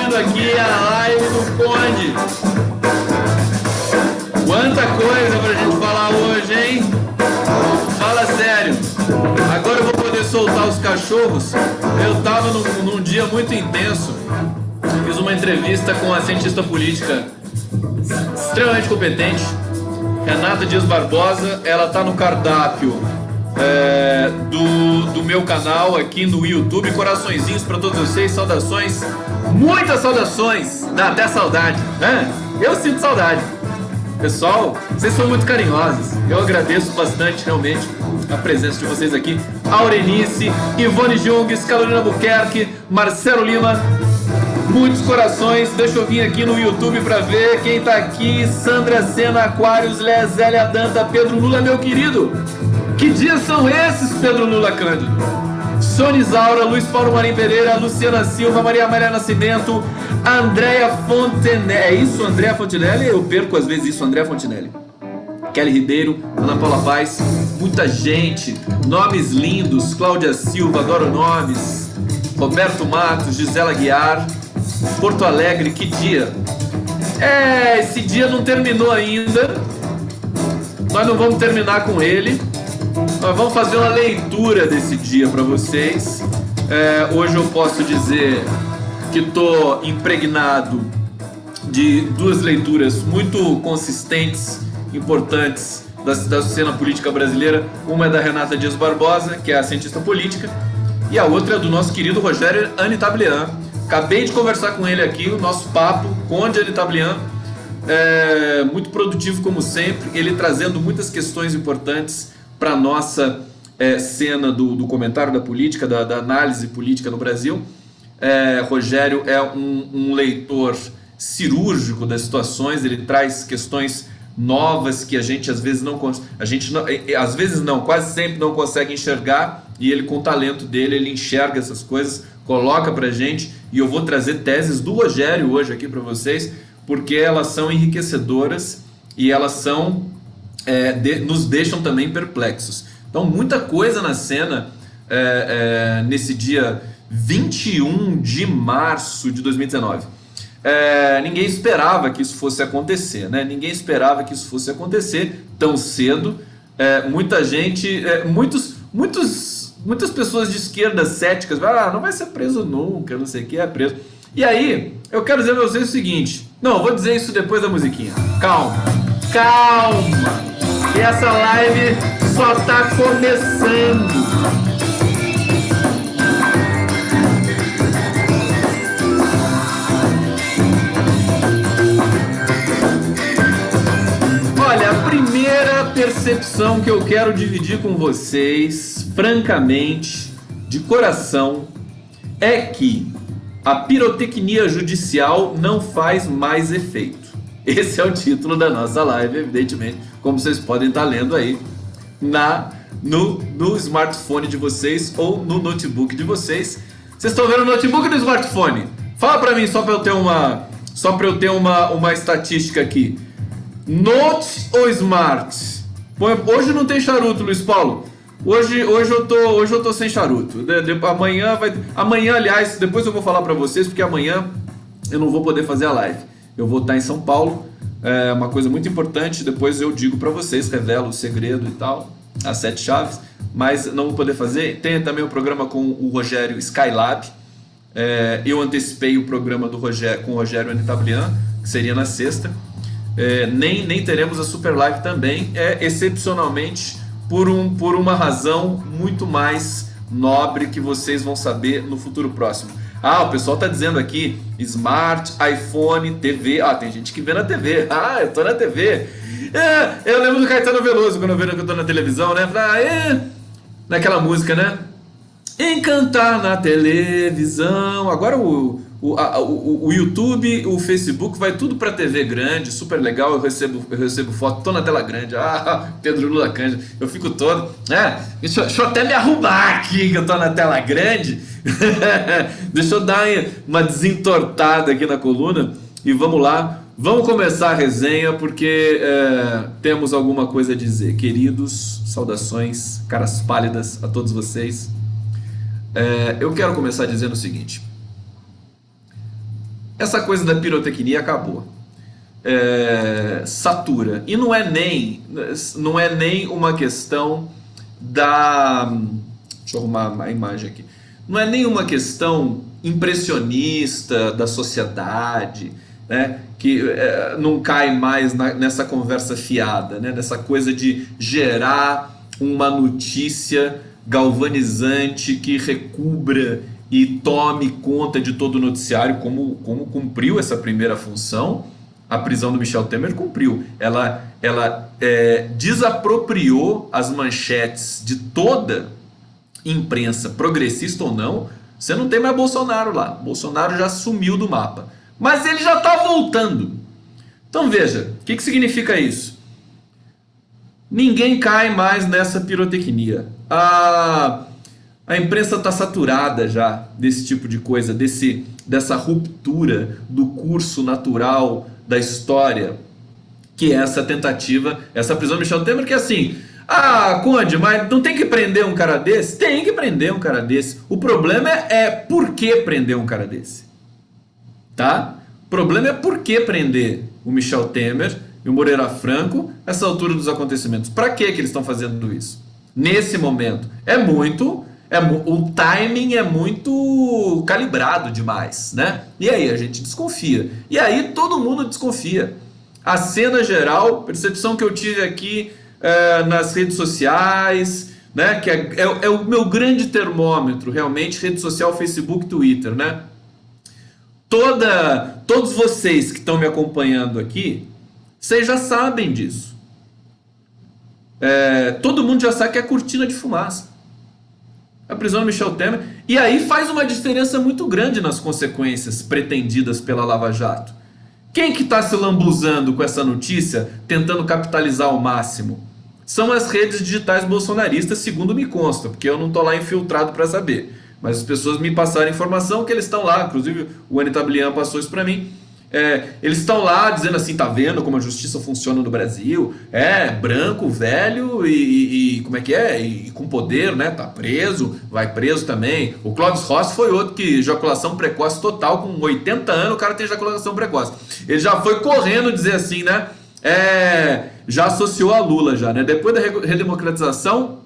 assistindo aqui a live do Conde. Quanta coisa pra gente falar hoje, hein? Fala sério. Agora eu vou poder soltar os cachorros. Eu tava num dia muito intenso. Fiz uma entrevista com a cientista política extremamente competente, Renata Dias Barbosa. Ela tá no cardápio do meu canal aqui no YouTube. Coraçõezinhos para todos vocês, saudações, muitas saudações. Dá até saudade, né? Eu sinto saudade. Pessoal, vocês são muito carinhosos. Eu agradeço bastante realmente a presença de vocês aqui. Aurenice, Ivone Jungs, Carolina Buquerque, Marcelo Lima. Muitos corações. Deixa eu vir aqui no YouTube pra ver quem tá aqui. Sandra Sena, Aquários, Lézélia Danta, Pedro Lula, meu querido. Que dias são esses, Pedro Lula Cândido? Sônia Isaura, Luiz Paulo Marim Pereira, Luciana Silva, Maria Amélia Nascimento, Andréa Fontenelle. É isso, Andréa Fontenelle? Eu perco às vezes isso, Andréa Fontenelle. Kelly Ribeiro, Ana Paula Paz, muita gente, nomes lindos, Cláudia Silva, adoro nomes, Roberto Matos, Gisela Guiar, Porto Alegre, que dia? Esse dia não terminou ainda, nós não vamos terminar com ele. Nós vamos fazer uma leitura desse dia para vocês. Hoje eu posso dizer que estou impregnado de duas leituras muito consistentes, importantes da cena política brasileira. Uma é da Renata Dias Barbosa, que é a cientista política, e a outra é do nosso querido Rogério Anitablian. Acabei de conversar com ele aqui, o nosso papo, Conde Anitablian, muito produtivo como sempre, ele trazendo muitas questões importantes para a nossa cena do comentário da política, da análise política no Brasil. Rogério é um leitor cirúrgico das situações, ele traz questões novas que a gente às vezes quase sempre não consegue enxergar, e ele, com o talento dele, ele enxerga essas coisas, coloca pra gente, e eu vou trazer teses do Rogério hoje aqui para vocês, porque elas são enriquecedoras e elas são nos deixam também perplexos. Então, muita coisa na cena nesse dia 21 de março de 2019. Ninguém esperava que isso fosse acontecer, né? Ninguém esperava que isso fosse acontecer tão cedo. Muita gente, muitas pessoas de esquerda céticas, não vai ser preso nunca, não sei o que, é preso. E aí, eu quero dizer para vocês o seguinte, não, eu vou dizer isso depois da musiquinha. Calma. E essa live só tá começando. Olha, a primeira percepção que eu quero dividir com vocês, francamente, de coração, é que a pirotecnia judicial não faz mais efeito. Esse é o título da nossa live, evidentemente, como vocês podem estar lendo aí no smartphone de vocês ou no notebook de vocês. Vocês estão vendo o notebook ou no smartphone? Fala pra mim, só pra eu ter uma estatística aqui. Note ou Smart? Hoje não tem charuto, Luiz Paulo. Hoje eu tô sem charuto. Amanhã, aliás, depois eu vou falar pra vocês, porque amanhã eu não vou poder fazer a live. Eu vou estar em São Paulo, uma coisa muito importante, depois eu digo para vocês, revelo o segredo e tal, as 7 chaves, mas não vou poder fazer. Tem também o programa com o Rogério Skylab, eu antecipei o programa com o Rogério Anitablian, que seria na sexta, nem teremos a Super Live também, excepcionalmente por uma razão muito mais nobre que vocês vão saber no futuro próximo. O pessoal tá dizendo aqui, Smart, iPhone, TV. Tem gente que vê na TV. Eu tô na TV. Eu lembro do Caetano Veloso, quando eu vejo que eu tô na televisão, né? Naquela música, né? Encantar na televisão. Agora o YouTube, o Facebook, vai tudo pra TV grande, super legal. Eu recebo foto, tô na tela grande. Pedro Lula Cândido, eu fico todo. Deixa eu até me arrumar aqui, que eu tô na tela grande. Deixa eu dar uma desentortada aqui na coluna e vamos lá. Vamos começar a resenha, porque temos alguma coisa a dizer. Queridos, saudações, caras pálidas a todos vocês. Eu quero começar dizendo o seguinte. essa coisa da pirotecnia acabou. Satura. E não é nem uma questão da... Deixa eu arrumar a imagem aqui. Não é nem uma questão impressionista da sociedade, né, que não cai mais nessa conversa fiada, né, nessa coisa de gerar uma notícia galvanizante que recubra e tome conta de todo o noticiário, como cumpriu essa primeira função. A prisão do Michel Temer cumpriu. Ela desapropriou as manchetes de toda imprensa, progressista ou não. Você não tem mais Bolsonaro lá. Bolsonaro já sumiu do mapa. Mas ele já está voltando. Então veja, o que significa isso? Ninguém cai mais nessa pirotecnia. A imprensa está saturada já desse tipo de coisa, dessa ruptura do curso natural da história, que é essa tentativa, essa prisão do Michel Temer, que é assim... Conde, mas não tem que prender um cara desse? Tem que prender um cara desse. O problema é por que prender um cara desse. Tá? O problema é por que prender o Michel Temer e o Moreira Franco nessa altura dos acontecimentos. Para que eles estão fazendo isso? Nesse momento. O timing é muito calibrado demais, né? E aí a gente desconfia. E aí todo mundo desconfia. A cena geral, percepção que eu tive aqui... nas redes sociais, né, que é o meu grande termômetro, realmente, rede social, Facebook, Twitter, né? Todos vocês que estão me acompanhando aqui, vocês já sabem disso. Todo mundo já sabe que é cortina de fumaça. A prisão do Michel Temer. E aí faz uma diferença muito grande nas consequências pretendidas pela Lava Jato. Quem que está se lambuzando com essa notícia, tentando capitalizar ao máximo? São as redes digitais bolsonaristas, segundo me consta, porque eu não estou lá infiltrado para saber. Mas as pessoas me passaram informação que eles estão lá, inclusive o Anitablian passou isso para mim. Eles estão lá dizendo assim, tá vendo como a justiça funciona no Brasil? Branco, velho e como é que é? E com poder, né? Tá preso, vai preso também. O Clóvis Rossi foi outro que ejaculação precoce total, com 80 anos o cara tem ejaculação precoce. Ele já foi correndo dizer assim, né? Já associou a Lula já, né? Depois da redemocratização,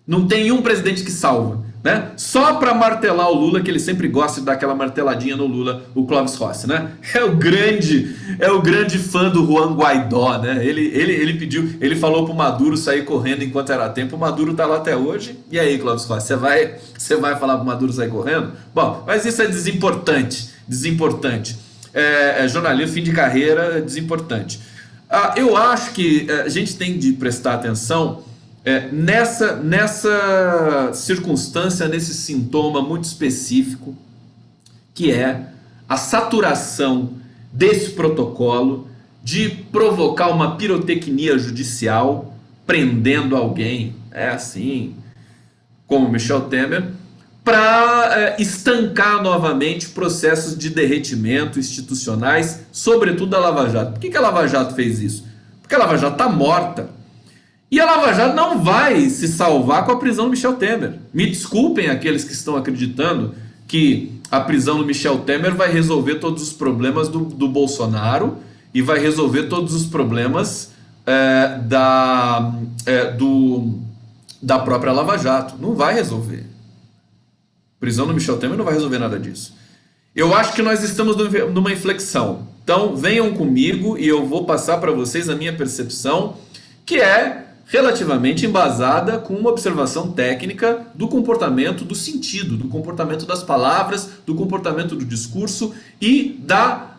não tem um presidente que salva, né? Só para martelar o Lula, que ele sempre gosta de dar aquela marteladinha no Lula, o Clóvis Rossi, né? É o grande fã do Juan Guaidó, né? Ele falou pro Maduro sair correndo enquanto era tempo. O Maduro tá lá até hoje. E aí, Clóvis Rossi, você vai falar pro Maduro sair correndo? Bom, mas isso é desimportante. Jornalismo, fim de carreira, desimportante. Eu acho que a gente tem de prestar atenção nessa circunstância, nesse sintoma muito específico, que é a saturação desse protocolo de provocar uma pirotecnia judicial prendendo alguém, assim, como Michel Temer, para estancar novamente processos de derretimento institucionais, sobretudo da Lava Jato. Por que a Lava Jato fez isso? Porque a Lava Jato está morta. E a Lava Jato não vai se salvar com a prisão do Michel Temer. Me desculpem aqueles que estão acreditando que a prisão do Michel Temer vai resolver todos os problemas do Bolsonaro e vai resolver todos os problemas da própria Lava Jato. Não vai resolver. Prisão do Michel Temer não vai resolver nada disso. Eu acho que nós estamos numa inflexão. Então venham comigo e eu vou passar para vocês a minha percepção, que é relativamente embasada com uma observação técnica do comportamento, do sentido, do comportamento das palavras, do comportamento do discurso e da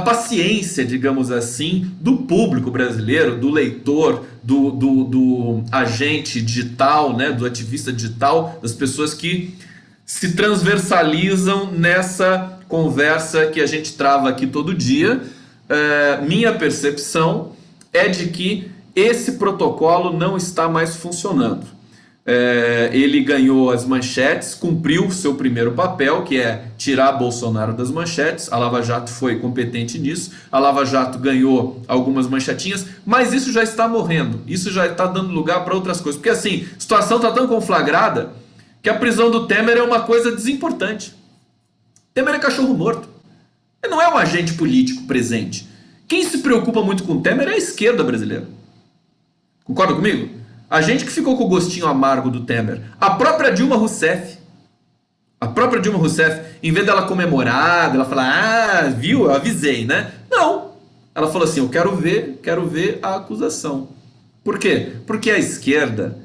paciência, digamos assim, do público brasileiro, do leitor, do agente digital, né, do ativista digital, das pessoas que se transversalizam nessa conversa que a gente trava aqui todo dia. Minha percepção é de que esse protocolo não está mais funcionando. Ele ganhou as manchetes, cumpriu seu primeiro papel, que é tirar Bolsonaro das manchetes. A Lava Jato foi competente nisso. A Lava Jato ganhou algumas manchetinhas, mas isso já está morrendo. Isso já está dando lugar para outras coisas. Porque assim, a situação está tão conflagrada que a prisão do Temer é uma coisa desimportante. Temer é cachorro morto. Ele não é um agente político presente. Quem se preocupa muito com o Temer é a esquerda brasileira. Concorda comigo? A gente que ficou com o gostinho amargo do Temer. A própria Dilma Rousseff. Em vez dela comemorar, ela falar, viu, eu avisei, né? Não. Ela falou assim, eu quero ver a acusação. Por quê? Porque a esquerda,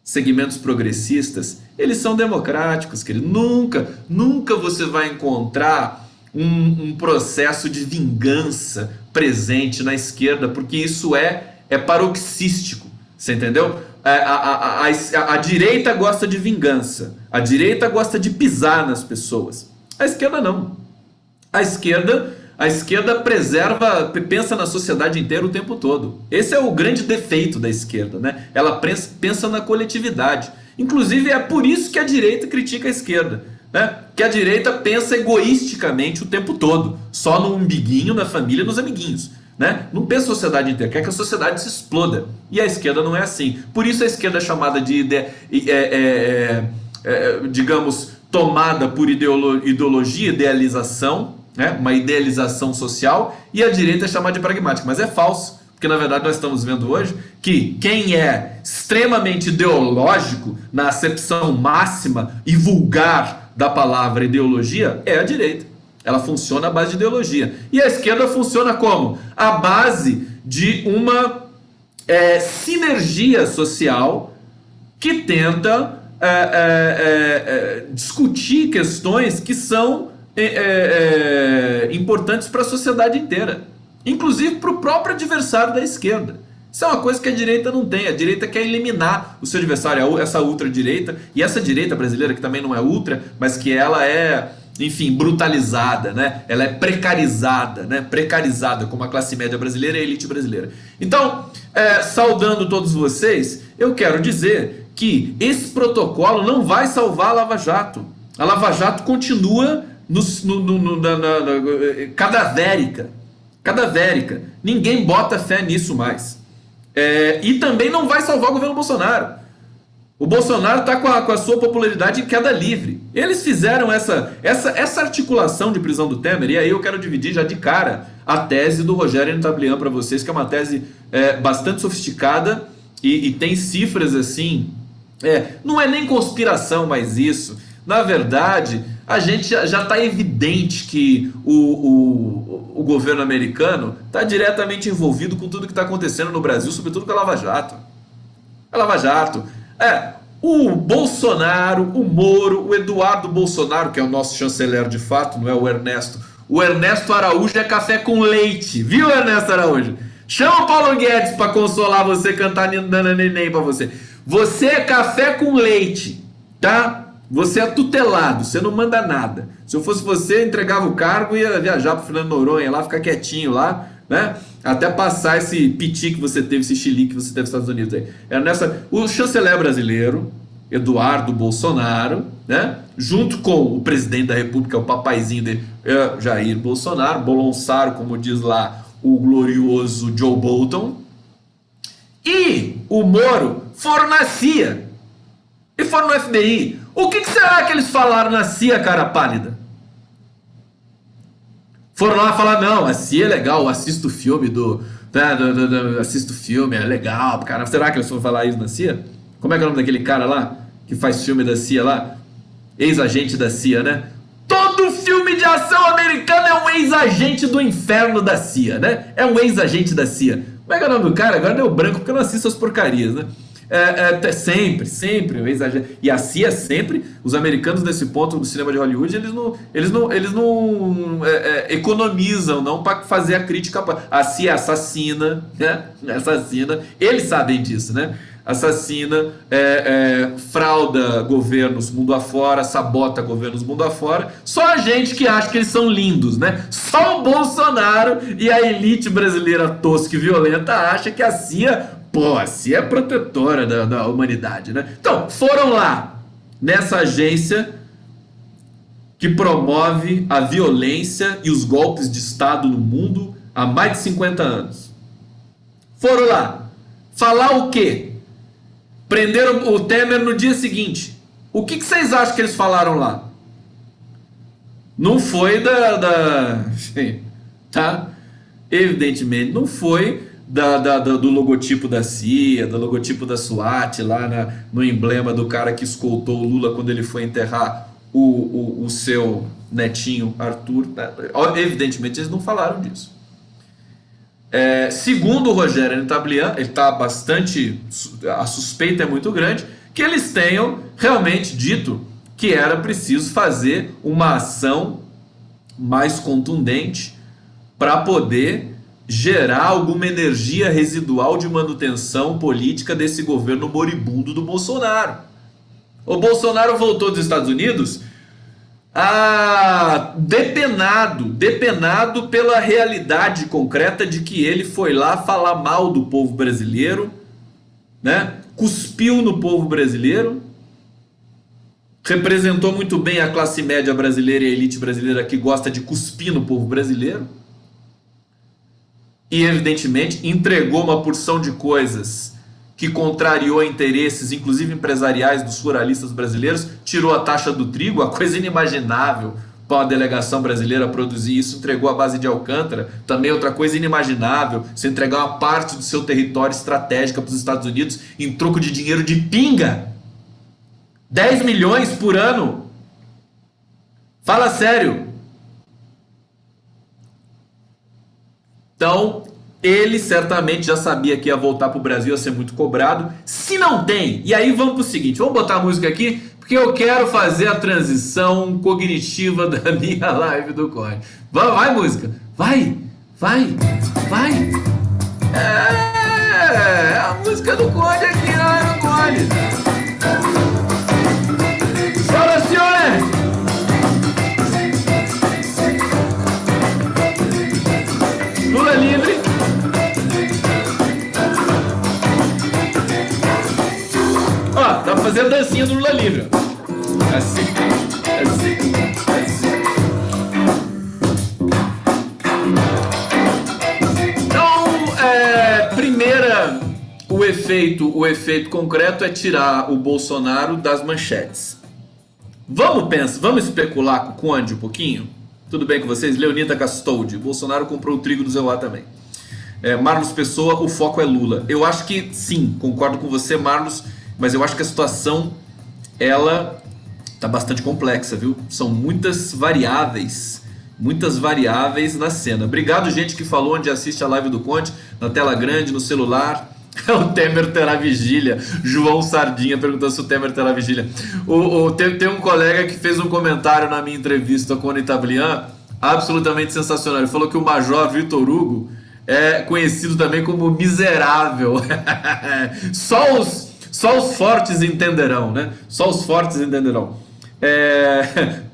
segmentos progressistas, eles são democráticos, querido. Nunca você vai encontrar um processo de vingança presente na esquerda, porque isso é paroxístico, você entendeu? A direita gosta de vingança, a direita gosta de pisar nas pessoas. A esquerda não. A esquerda pensa na sociedade inteira o tempo todo. Esse é o grande defeito da esquerda, né? Ela pensa na coletividade. Inclusive é por isso que a direita critica a esquerda, né? Que a direita pensa egoisticamente o tempo todo, só no umbiguinho, na família, nos amiguinhos, né? Não pensa a sociedade inteira, quer que a sociedade se exploda. E a esquerda não é assim. Por isso a esquerda é chamada de digamos, tomada por ideologia, idealização, né? Uma idealização social, e a direita é chamada de pragmática, mas é falso, porque na verdade nós estamos vendo hoje que quem é extremamente ideológico, na acepção máxima e vulgar da palavra ideologia, é a direita. Ela funciona à base de ideologia. E a esquerda funciona como? À base de uma sinergia social que tenta discutir questões que são importantes para a sociedade inteira, inclusive para o próprio adversário da esquerda. Isso é uma coisa que a direita não tem. A direita quer eliminar o seu adversário, essa ultradireita, e essa direita brasileira, que também não é ultra, mas que ela é, enfim, brutalizada, né? Ela é precarizada, né? Precarizada como a classe média brasileira e a elite brasileira. Então, saudando todos vocês, eu quero dizer que esse protocolo não vai salvar a Lava Jato. A Lava Jato continua cadavérica. Ninguém bota fé nisso mais. E também não vai salvar o governo Bolsonaro. O Bolsonaro está com a sua popularidade em queda livre. Eles fizeram essa articulação de prisão do Temer, e aí eu quero dividir já de cara a tese do Rogério Ntablian para vocês, que é uma tese bastante sofisticada e tem cifras assim. Não é nem conspiração mais isso. Na verdade, a gente já está evidente que o governo americano está diretamente envolvido com tudo que está acontecendo no Brasil, sobretudo com a Lava Jato. O Bolsonaro, o Moro, o Eduardo Bolsonaro, que é o nosso chanceler de fato, não é o Ernesto. O Ernesto Araújo é café com leite, viu, Ernesto Araújo? Chama o Paulo Guedes para consolar você, cantar Nana Neném para você. Você é café com leite, tá? Você é tutelado, você não manda nada. Se eu fosse você, entregava o cargo e ia viajar para Fernando Noronha lá, ficar quietinho lá, né? Até passar esse piti que você teve, esse chilique que você teve nos Estados Unidos aí. O chanceler brasileiro, Eduardo Bolsonaro, né? Junto com o presidente da República, o papaizinho dele, Jair Bolsonaro, Bolonsaro, como diz lá o glorioso Joe Bolton, e o Moro foram na CIA e foram no FBI. O que será que eles falaram na CIA, cara pálida? Foram lá falar, não, a CIA é legal, assisto o filme assisto o filme, é legal, cara. Será que eles foram falar isso na CIA? Como é que é o nome daquele cara lá, que faz filme da CIA lá? Ex-agente da CIA, né? Todo filme de ação americano é um ex-agente do inferno da CIA, né? É um ex-agente da CIA. Como é que é o nome do cara? Agora deu branco, porque eu não assisto as porcarias, né? Sempre o ex-agente. E a CIA sempre, os americanos nesse ponto do cinema de Hollywood, eles não economizam não para fazer a crítica. A CIA assassina, né? Assassina, eles sabem disso, né? Assassina, frauda governos mundo afora, sabota governos mundo afora. Só a gente que acha que eles são lindos, né? Só o Bolsonaro e a elite brasileira tosca e violenta acha que a CIA é protetora da humanidade, né? Então, foram lá nessa agência que promove a violência e os golpes de Estado no mundo há mais de 50 anos. Foram lá falar o quê? Prenderam o Temer no dia seguinte. O que vocês acham que eles falaram lá? Não foi tá? Evidentemente, não foi do logotipo da CIA, do logotipo da SWAT, lá no emblema do cara que escoltou o Lula quando ele foi enterrar o seu netinho Arthur. Né? Evidentemente, eles não falaram disso. Segundo o Rogério Tablian, ele está bastante. A suspeita é muito grande que eles tenham realmente dito que era preciso fazer uma ação mais contundente para poder gerar alguma energia residual de manutenção política desse governo moribundo do Bolsonaro. O Bolsonaro voltou dos Estados Unidos depenado pela realidade concreta de que ele foi lá falar mal do povo brasileiro, né? Cuspiu no povo brasileiro, representou muito bem a classe média brasileira e a elite brasileira que gosta de cuspir no povo brasileiro. E evidentemente entregou uma porção de coisas que contrariou interesses, inclusive empresariais, dos ruralistas brasileiros, tirou a taxa do trigo, a coisa inimaginável para uma delegação brasileira produzir isso, entregou a base de Alcântara, também outra coisa inimaginável, você entregar uma parte do seu território estratégico para os Estados Unidos em troco de dinheiro de pinga, 10 milhões por ano, fala sério. Então, ele certamente já sabia que ia voltar para o Brasil, ia ser muito cobrado. Se não tem, e aí vamos para o seguinte, vamos botar a música aqui, porque eu quero fazer a transição cognitiva da minha live do Conde. Vai música, vai. A música do Conde aqui na live do Conde. Fala, senhores! Lula livre. Ó, dá pra fazer a dancinha do Lula livre. Assim. Então, o efeito concreto é tirar o Bolsonaro das manchetes. Vamos especular com o Conde um pouquinho? Tudo bem com vocês? Leonida Castoldi. Bolsonaro comprou o trigo do Zé Lá também. Marlos Pessoa, o foco é Lula. Eu acho que sim, concordo com você, Marlos, mas eu acho que a situação, ela tá bastante complexa, viu? São muitas variáveis na cena. Obrigado, gente que falou onde assiste a live do Conde, na tela grande, no celular. O Temer terá vigília. João Sardinha perguntando se o Temer terá vigília. Tem um colega que fez um comentário na minha entrevista com o Itablian, absolutamente sensacional. Ele falou que o Major Vitor Hugo é conhecido também como miserável. Só os fortes entenderão, né? Só os fortes entenderão.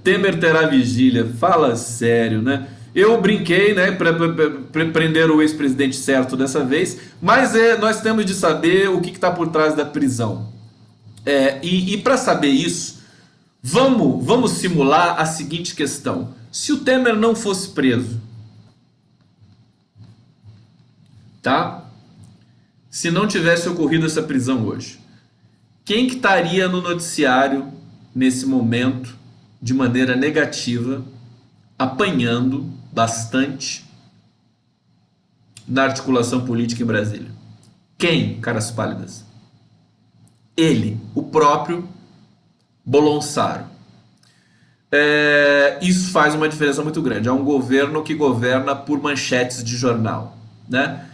Temer terá vigília. Fala sério, né? Eu brinquei, né, para prender o ex-presidente certo dessa vez, mas nós temos de saber o que está por trás da prisão. E para saber isso, vamos simular a seguinte questão. Se o Temer não fosse preso, tá? Se não tivesse ocorrido essa prisão hoje, quem que estaria no noticiário nesse momento, de maneira negativa, apanhando bastante na articulação política em Brasília? Quem, caras pálidas? Ele, o próprio Bolsonaro. Isso faz uma diferença muito grande. É um governo que governa por manchetes de jornal, né?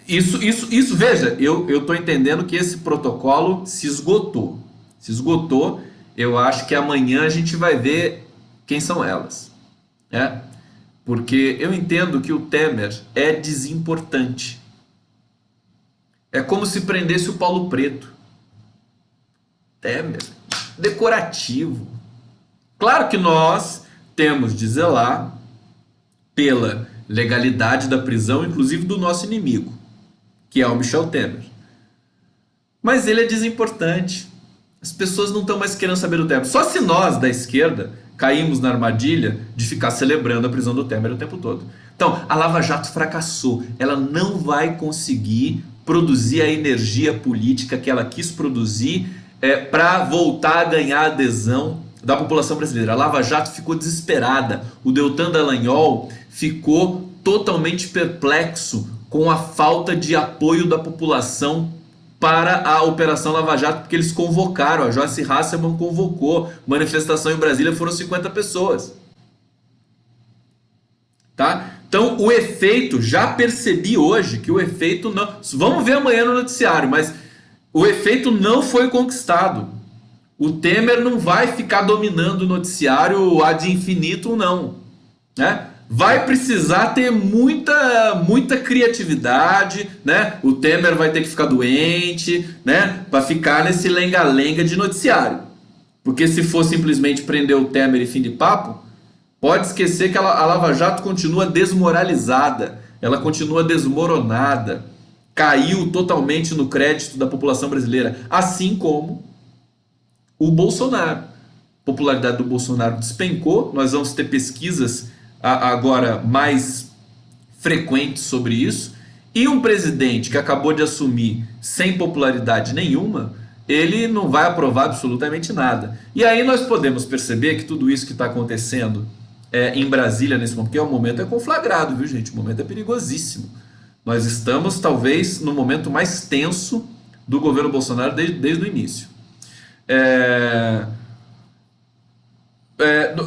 Isso, veja, eu estou entendendo que esse protocolo se esgotou. Eu acho que amanhã a gente vai ver quem são elas. Porque eu entendo que o Temer é desimportante. É como se prendesse o Paulo Preto. Temer, decorativo. Claro que nós temos de zelar pela legalidade da prisão, inclusive do nosso inimigo, que é o Michel Temer. Mas ele é desimportante. As pessoas não estão mais querendo saber do Temer. Só se nós, da esquerda, caímos na armadilha de ficar celebrando a prisão do Temer o tempo todo. Então, a Lava Jato fracassou. Ela não vai conseguir produzir a energia política que ela quis produzir para voltar a ganhar adesão da população brasileira. A Lava Jato ficou desesperada. O Deltan Dallagnol ficou totalmente perplexo com a falta de apoio da população para a Operação Lava Jato, porque eles convocaram, a Joyce Hasselmann convocou, manifestação em Brasília, foram 50 pessoas. Tá? Então o efeito, já percebi hoje que o efeito não... Vamos ver amanhã no noticiário, mas o efeito não foi conquistado. O Temer não vai ficar dominando o noticiário ad infinitum, não. Né? Vai precisar ter muita criatividade, né? O Temer vai ter que ficar doente, né? Para ficar nesse lenga-lenga de noticiário. Porque se for simplesmente prender o Temer e fim de papo, pode esquecer que a Lava Jato continua desmoralizada, ela continua desmoronada, caiu totalmente no crédito da população brasileira, assim como o Bolsonaro. A popularidade do Bolsonaro despencou, nós vamos ter pesquisas agora mais frequentes sobre isso, e um presidente que acabou de assumir sem popularidade nenhuma, ele não vai aprovar absolutamente nada. E aí nós podemos perceber que tudo isso que está acontecendo em Brasília nesse momento, porque o momento é conflagrado, viu gente? O momento é perigosíssimo. Nós estamos talvez no momento mais tenso do governo Bolsonaro desde o início.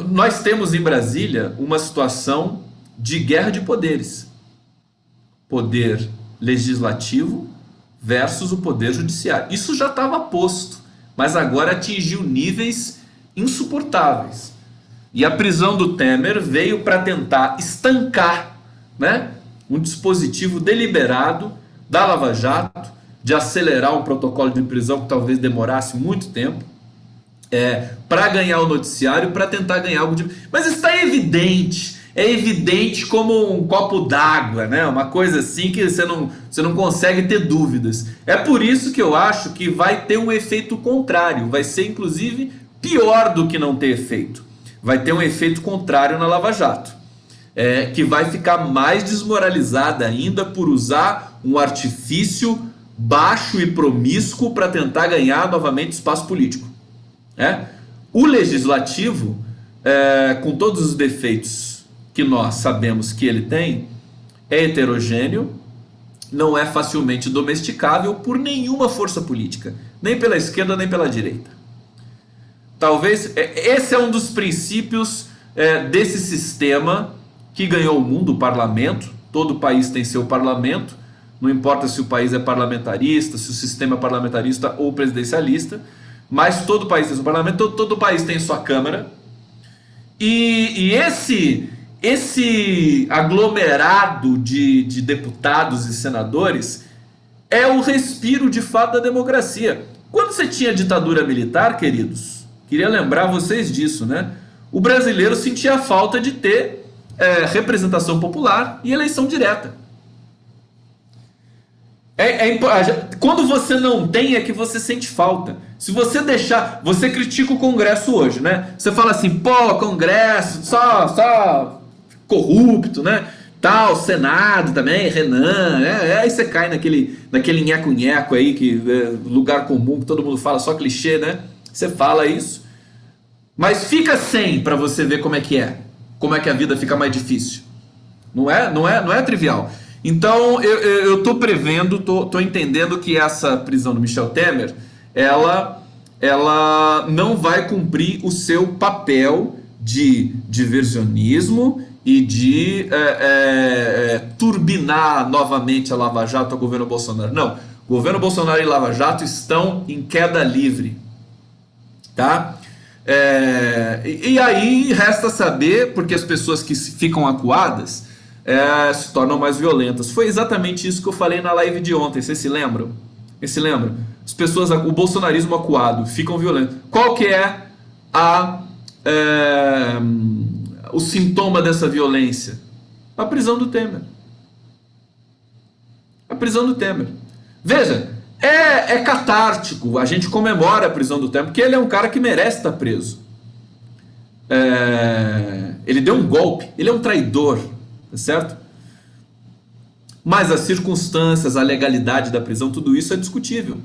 Nós temos em Brasília uma situação de guerra de poderes. Poder legislativo versus o poder judiciário. Isso já estava posto, mas agora atingiu níveis insuportáveis. E a prisão do Temer veio para tentar estancar, né, um dispositivo deliberado da Lava Jato de acelerar um protocolo de prisão que talvez demorasse muito tempo, para ganhar o noticiário, para tentar ganhar algo de... Mas está evidente, é evidente como um copo d'água, né? Uma coisa assim que você não consegue ter dúvidas. É por isso que eu acho que vai ter um efeito contrário, vai ser inclusive pior do que não ter efeito. Vai ter um efeito contrário na Lava Jato, que vai ficar mais desmoralizada ainda por usar um artifício baixo e promíscuo para tentar ganhar novamente espaço político. O legislativo, com todos os defeitos que nós sabemos que ele tem, é heterogêneo, não é facilmente domesticável por nenhuma força política, nem pela esquerda nem pela direita. Talvez esse é um dos princípios desse sistema que ganhou o mundo, o parlamento. Todo país tem seu parlamento, não importa se o país é parlamentarista, se o sistema é parlamentarista ou presidencialista, mas todo país tem seu parlamento, todo país tem sua Câmara, e esse aglomerado de deputados e senadores é o respiro de fato da democracia. Quando você tinha ditadura militar, queridos, queria lembrar vocês disso, né? O brasileiro sentia a falta de ter representação popular e eleição direta. Quando você não tem, é que você sente falta. Se você deixar... Você critica o Congresso hoje, né? Você fala assim, pô, Congresso, só corrupto, né? Tal, Senado também, Renan... Aí você cai naquele nheco-nheco aí, lugar comum, que todo mundo fala, só clichê, né? Você fala isso. Mas fica sem pra você ver como é que é. Como é que a vida fica mais difícil. Não é trivial. Então, eu estou prevendo, estou entendendo que essa prisão do Michel Temer, ela não vai cumprir o seu papel de diversionismo e de turbinar novamente a Lava Jato ao governo Bolsonaro. Não, o governo Bolsonaro e Lava Jato estão em queda livre. Tá? E aí resta saber, porque as pessoas que ficam acuadas... se tornam mais violentas. Foi exatamente isso que eu falei na live de ontem. Vocês se lembram? As pessoas, o bolsonarismo acuado, ficam violentos. Qual que é o sintoma dessa violência? A prisão do Temer. A prisão do Temer. Veja, é catártico. A gente comemora a prisão do Temer, porque ele é um cara que merece estar preso. Ele deu um golpe. Ele é um traidor. Certo? Mas as circunstâncias, a legalidade da prisão, tudo isso é discutível.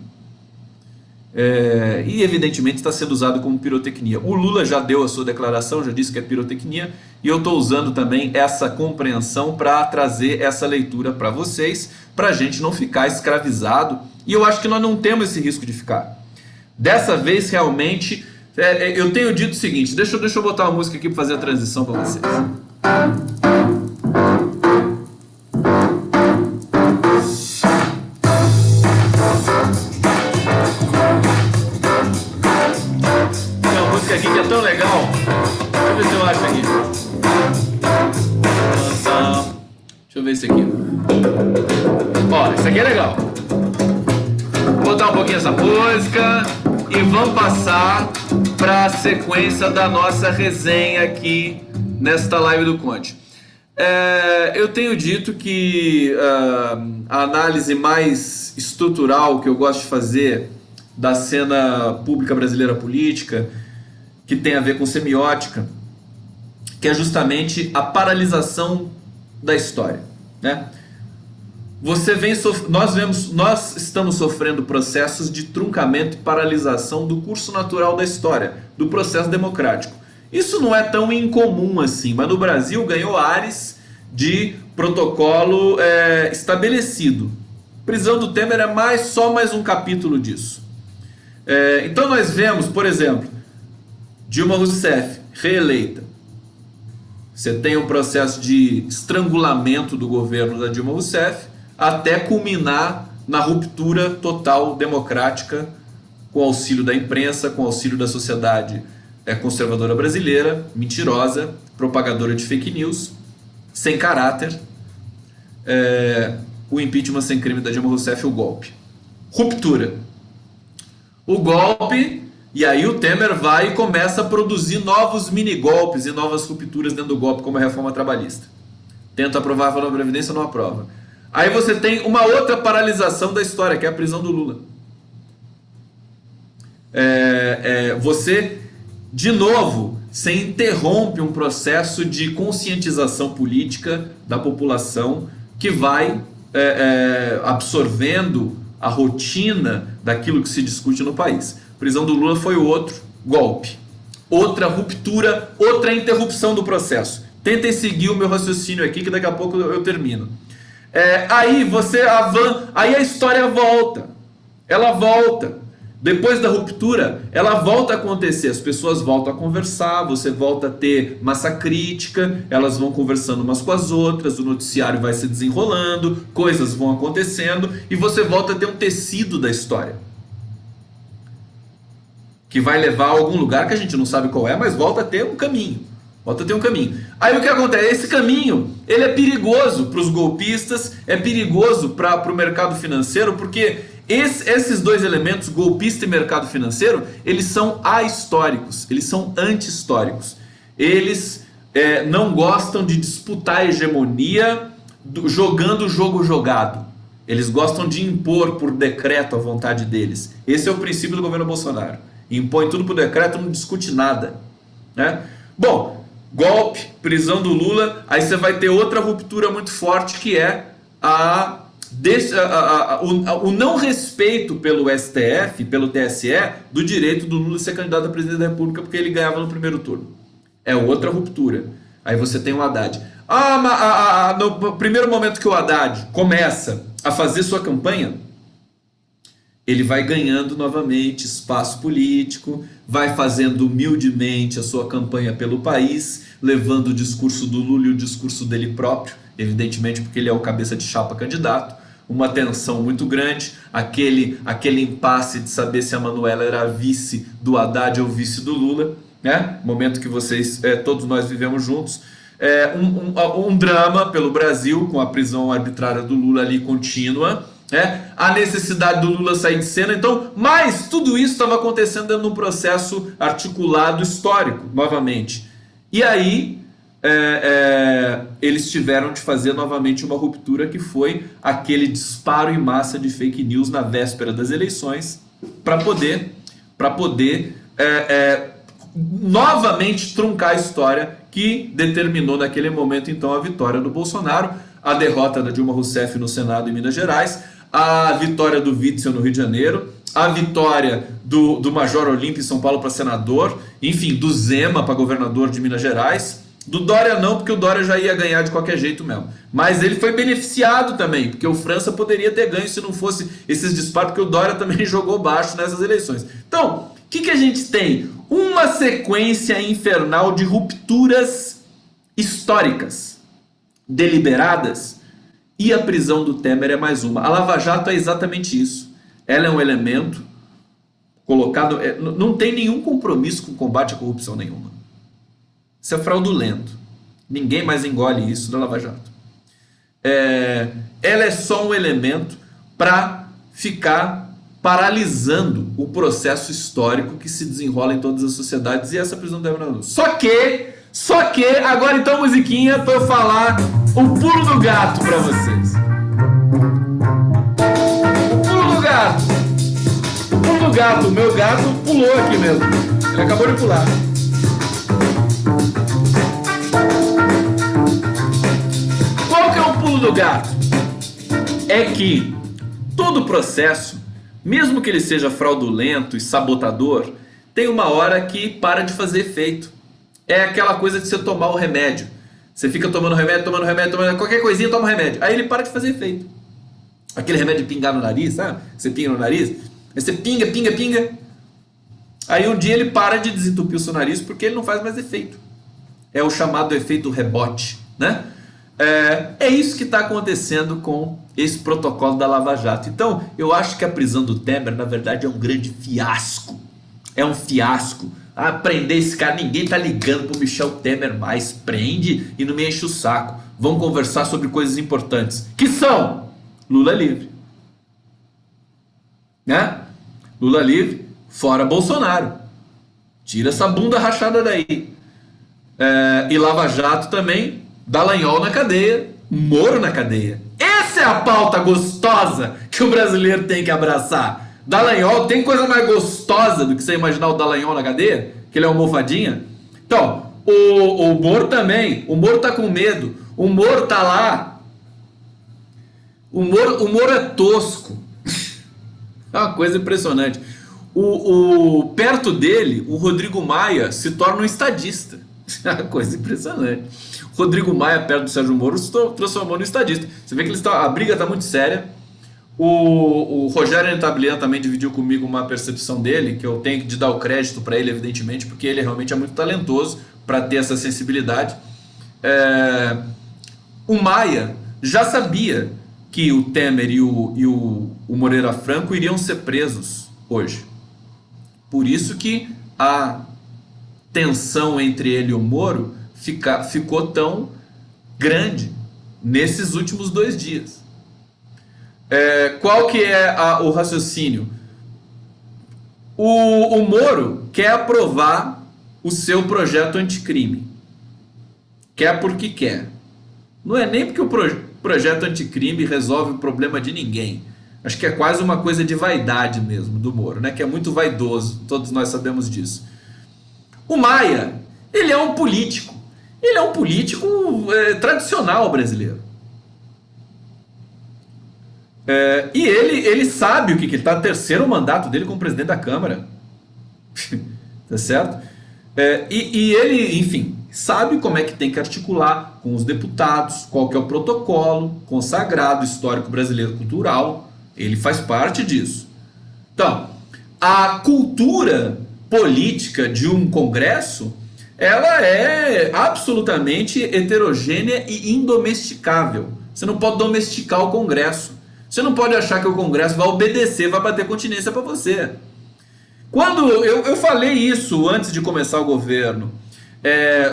E evidentemente está sendo usado como pirotecnia. O Lula já deu a sua declaração, já disse que é pirotecnia, e eu estou usando também essa compreensão para trazer essa leitura para vocês, para a gente não ficar escravizado, e eu acho que nós não temos esse risco de ficar. Dessa vez realmente eu tenho dito o seguinte, deixa eu botar uma música aqui para fazer a transição para vocês. Aqui que é tão legal. Deixa eu ver se eu acho aqui. Deixa eu ver esse aqui. Ó, esse aqui é legal. Vou botar um pouquinho essa música e vamos passar para a sequência da nossa resenha aqui nesta live do Conte. Eu tenho dito que a análise mais estrutural que eu gosto de fazer da cena pública brasileira política, que tem a ver com semiótica, que é justamente a paralisação da história, né? Nós estamos sofrendo processos de truncamento e paralisação do curso natural da história, do processo democrático. Isso não é tão incomum assim, mas no Brasil ganhou ares de protocolo estabelecido. Prisão do Temer é só mais um capítulo disso. Então nós vemos, por exemplo, Dilma Rousseff, reeleita. Você tem um processo de estrangulamento do governo da Dilma Rousseff até culminar na ruptura total democrática com auxílio da imprensa, com auxílio da sociedade conservadora brasileira, mentirosa, propagadora de fake news, sem caráter, o impeachment sem crime da Dilma Rousseff e o golpe. Ruptura. O golpe... E aí o Temer vai e começa a produzir novos mini-golpes e novas rupturas dentro do golpe, como a reforma trabalhista. Tenta aprovar a reforma da Previdência, não aprova. Aí você tem uma outra paralisação da história, que é a prisão do Lula. Você, de novo, você interrompe um processo de conscientização política da população que vai absorvendo a rotina daquilo que se discute no país. Prisão do Lula foi outro golpe, outra ruptura, outra interrupção do processo. Tentem seguir o meu raciocínio aqui, que daqui a pouco eu termino. Aí você avança, aí a história volta. Ela volta. Depois da ruptura, ela volta a acontecer. As pessoas voltam a conversar, você volta a ter massa crítica, elas vão conversando umas com as outras, o noticiário vai se desenrolando, coisas vão acontecendo e você volta a ter um tecido da história, que vai levar a algum lugar que a gente não sabe qual é, mas volta a ter um caminho. Volta a ter um caminho. Aí o que acontece? Esse caminho, ele é perigoso para os golpistas, é perigoso para o mercado financeiro, porque esses dois elementos, golpista e mercado financeiro, eles são ahistóricos, eles são anti-históricos. Eles não gostam de disputar a hegemonia jogando o jogo jogado. Eles gostam de impor por decreto a vontade deles. Esse é o princípio do governo Bolsonaro. Impõe tudo por decreto, não discute nada, né? Bom, golpe, prisão do Lula, aí você vai ter outra ruptura muito forte, que é o não respeito pelo STF, pelo TSE, do direito do Lula ser candidato a presidente da República porque ele ganhava no primeiro turno. É outra ruptura. Aí você tem o Haddad. No primeiro momento que o Haddad começa a fazer sua campanha, ele vai ganhando novamente espaço político, vai fazendo humildemente a sua campanha pelo país, levando o discurso do Lula e o discurso dele próprio, evidentemente porque ele é o cabeça de chapa candidato, uma tensão muito grande, aquele impasse de saber se a Manuela era a vice do Haddad ou vice do Lula, né? Momento que todos nós vivemos juntos. Um drama pelo Brasil, com a prisão arbitrária do Lula ali contínua, a necessidade do Lula sair de cena. Então, mas tudo isso estava acontecendo dentro de um processo articulado histórico, novamente. E aí eles tiveram de fazer novamente uma ruptura, que foi aquele disparo em massa de fake news na véspera das eleições, para poder novamente truncar a história que determinou naquele momento então a vitória do Bolsonaro, a derrota da Dilma Rousseff no Senado em Minas Gerais, a vitória do Witzel no Rio de Janeiro, a vitória do Major Olímpio em São Paulo para senador, enfim, do Zema para governador de Minas Gerais. Do Dória não, porque o Dória já ia ganhar de qualquer jeito mesmo. Mas ele foi beneficiado também, porque o França poderia ter ganho se não fosse esses disparos, porque o Dória também jogou baixo nessas eleições. Então, o que a gente tem? Uma sequência infernal de rupturas históricas, deliberadas, e a prisão do Temer é mais uma. A Lava Jato é exatamente isso. Ela é um elemento colocado... não tem nenhum compromisso com o combate à corrupção nenhuma. Isso é fraudulento. Ninguém mais engole isso da Lava Jato. Ela é só um elemento para ficar paralisando o processo histórico que se desenrola em todas as sociedades, e essa prisão deve não. Só que, agora então musiquinha para eu falar o pulo do gato para vocês. O pulo do gato. O pulo do gato. O meu gato pulou aqui mesmo. Ele acabou de pular. Qual que é o pulo do gato? É que todo processo, mesmo que ele seja fraudulento e sabotador, tem uma hora que para de fazer efeito. É aquela coisa de você tomar o remédio. Você fica tomando remédio, qualquer coisinha toma remédio. Aí ele para de fazer efeito. Aquele remédio de pingar no nariz, sabe? Você pinga no nariz, aí você pinga. Aí um dia ele para de desentupir o seu nariz porque ele não faz mais efeito. É o chamado efeito rebote, né? É isso que está acontecendo com esse protocolo da Lava Jato. Então, eu acho que a prisão do Temer, na verdade, é um grande fiasco. É um fiasco. Prender esse cara, ninguém tá ligando pro Michel Temer mais. Prende e não me enche o saco. Vamos conversar sobre coisas importantes, que são Lula livre, né? Lula livre, fora Bolsonaro. Tira essa bunda rachada daí. E Lava Jato também, Dallagnol na cadeia, Moro na cadeia. Essa é a pauta gostosa que o brasileiro tem que abraçar. Dallagnol, tem coisa mais gostosa do que você imaginar o Dallagnol na cadeia? Que ele é almofadinha? Então, o Moro também. O Moro tá com medo. O Moro tá lá. O Moro é tosco. É uma coisa impressionante. Perto dele, o Rodrigo Maia se torna um estadista. É uma coisa impressionante. O Rodrigo Maia, perto do Sérgio Moro, se transformou no estadista. Você vê que a briga tá muito séria. O Rogério Netablian também dividiu comigo uma percepção dele, que eu tenho de dar o crédito para ele, evidentemente, porque ele realmente é muito talentoso para ter essa sensibilidade. O Maia já sabia que o Temer e o Moreira Franco iriam ser presos hoje. Por isso que a tensão entre ele e o Moro ficou tão grande nesses últimos 2 dias. Qual que é o raciocínio? O Moro quer aprovar o seu projeto anticrime. Quer porque quer. Não é nem porque o projeto anticrime resolve o problema de ninguém. Acho que é quase uma coisa de vaidade mesmo do Moro, né? Que é muito vaidoso, todos nós sabemos disso. O Maia, ele é um político. Ele é um político tradicional brasileiro. E ele sabe o que ele está no 3º mandato dele como presidente da Câmara. Tá certo? E ele, enfim, sabe como é que tem que articular com os deputados, qual que é o protocolo consagrado, histórico brasileiro cultural. Ele faz parte disso. Então, a cultura política de um congresso, ela é absolutamente heterogênea e indomesticável. Você não pode domesticar o congresso. Você não pode achar que o Congresso vai obedecer, vai bater continência para você. Quando eu falei isso antes de começar o governo,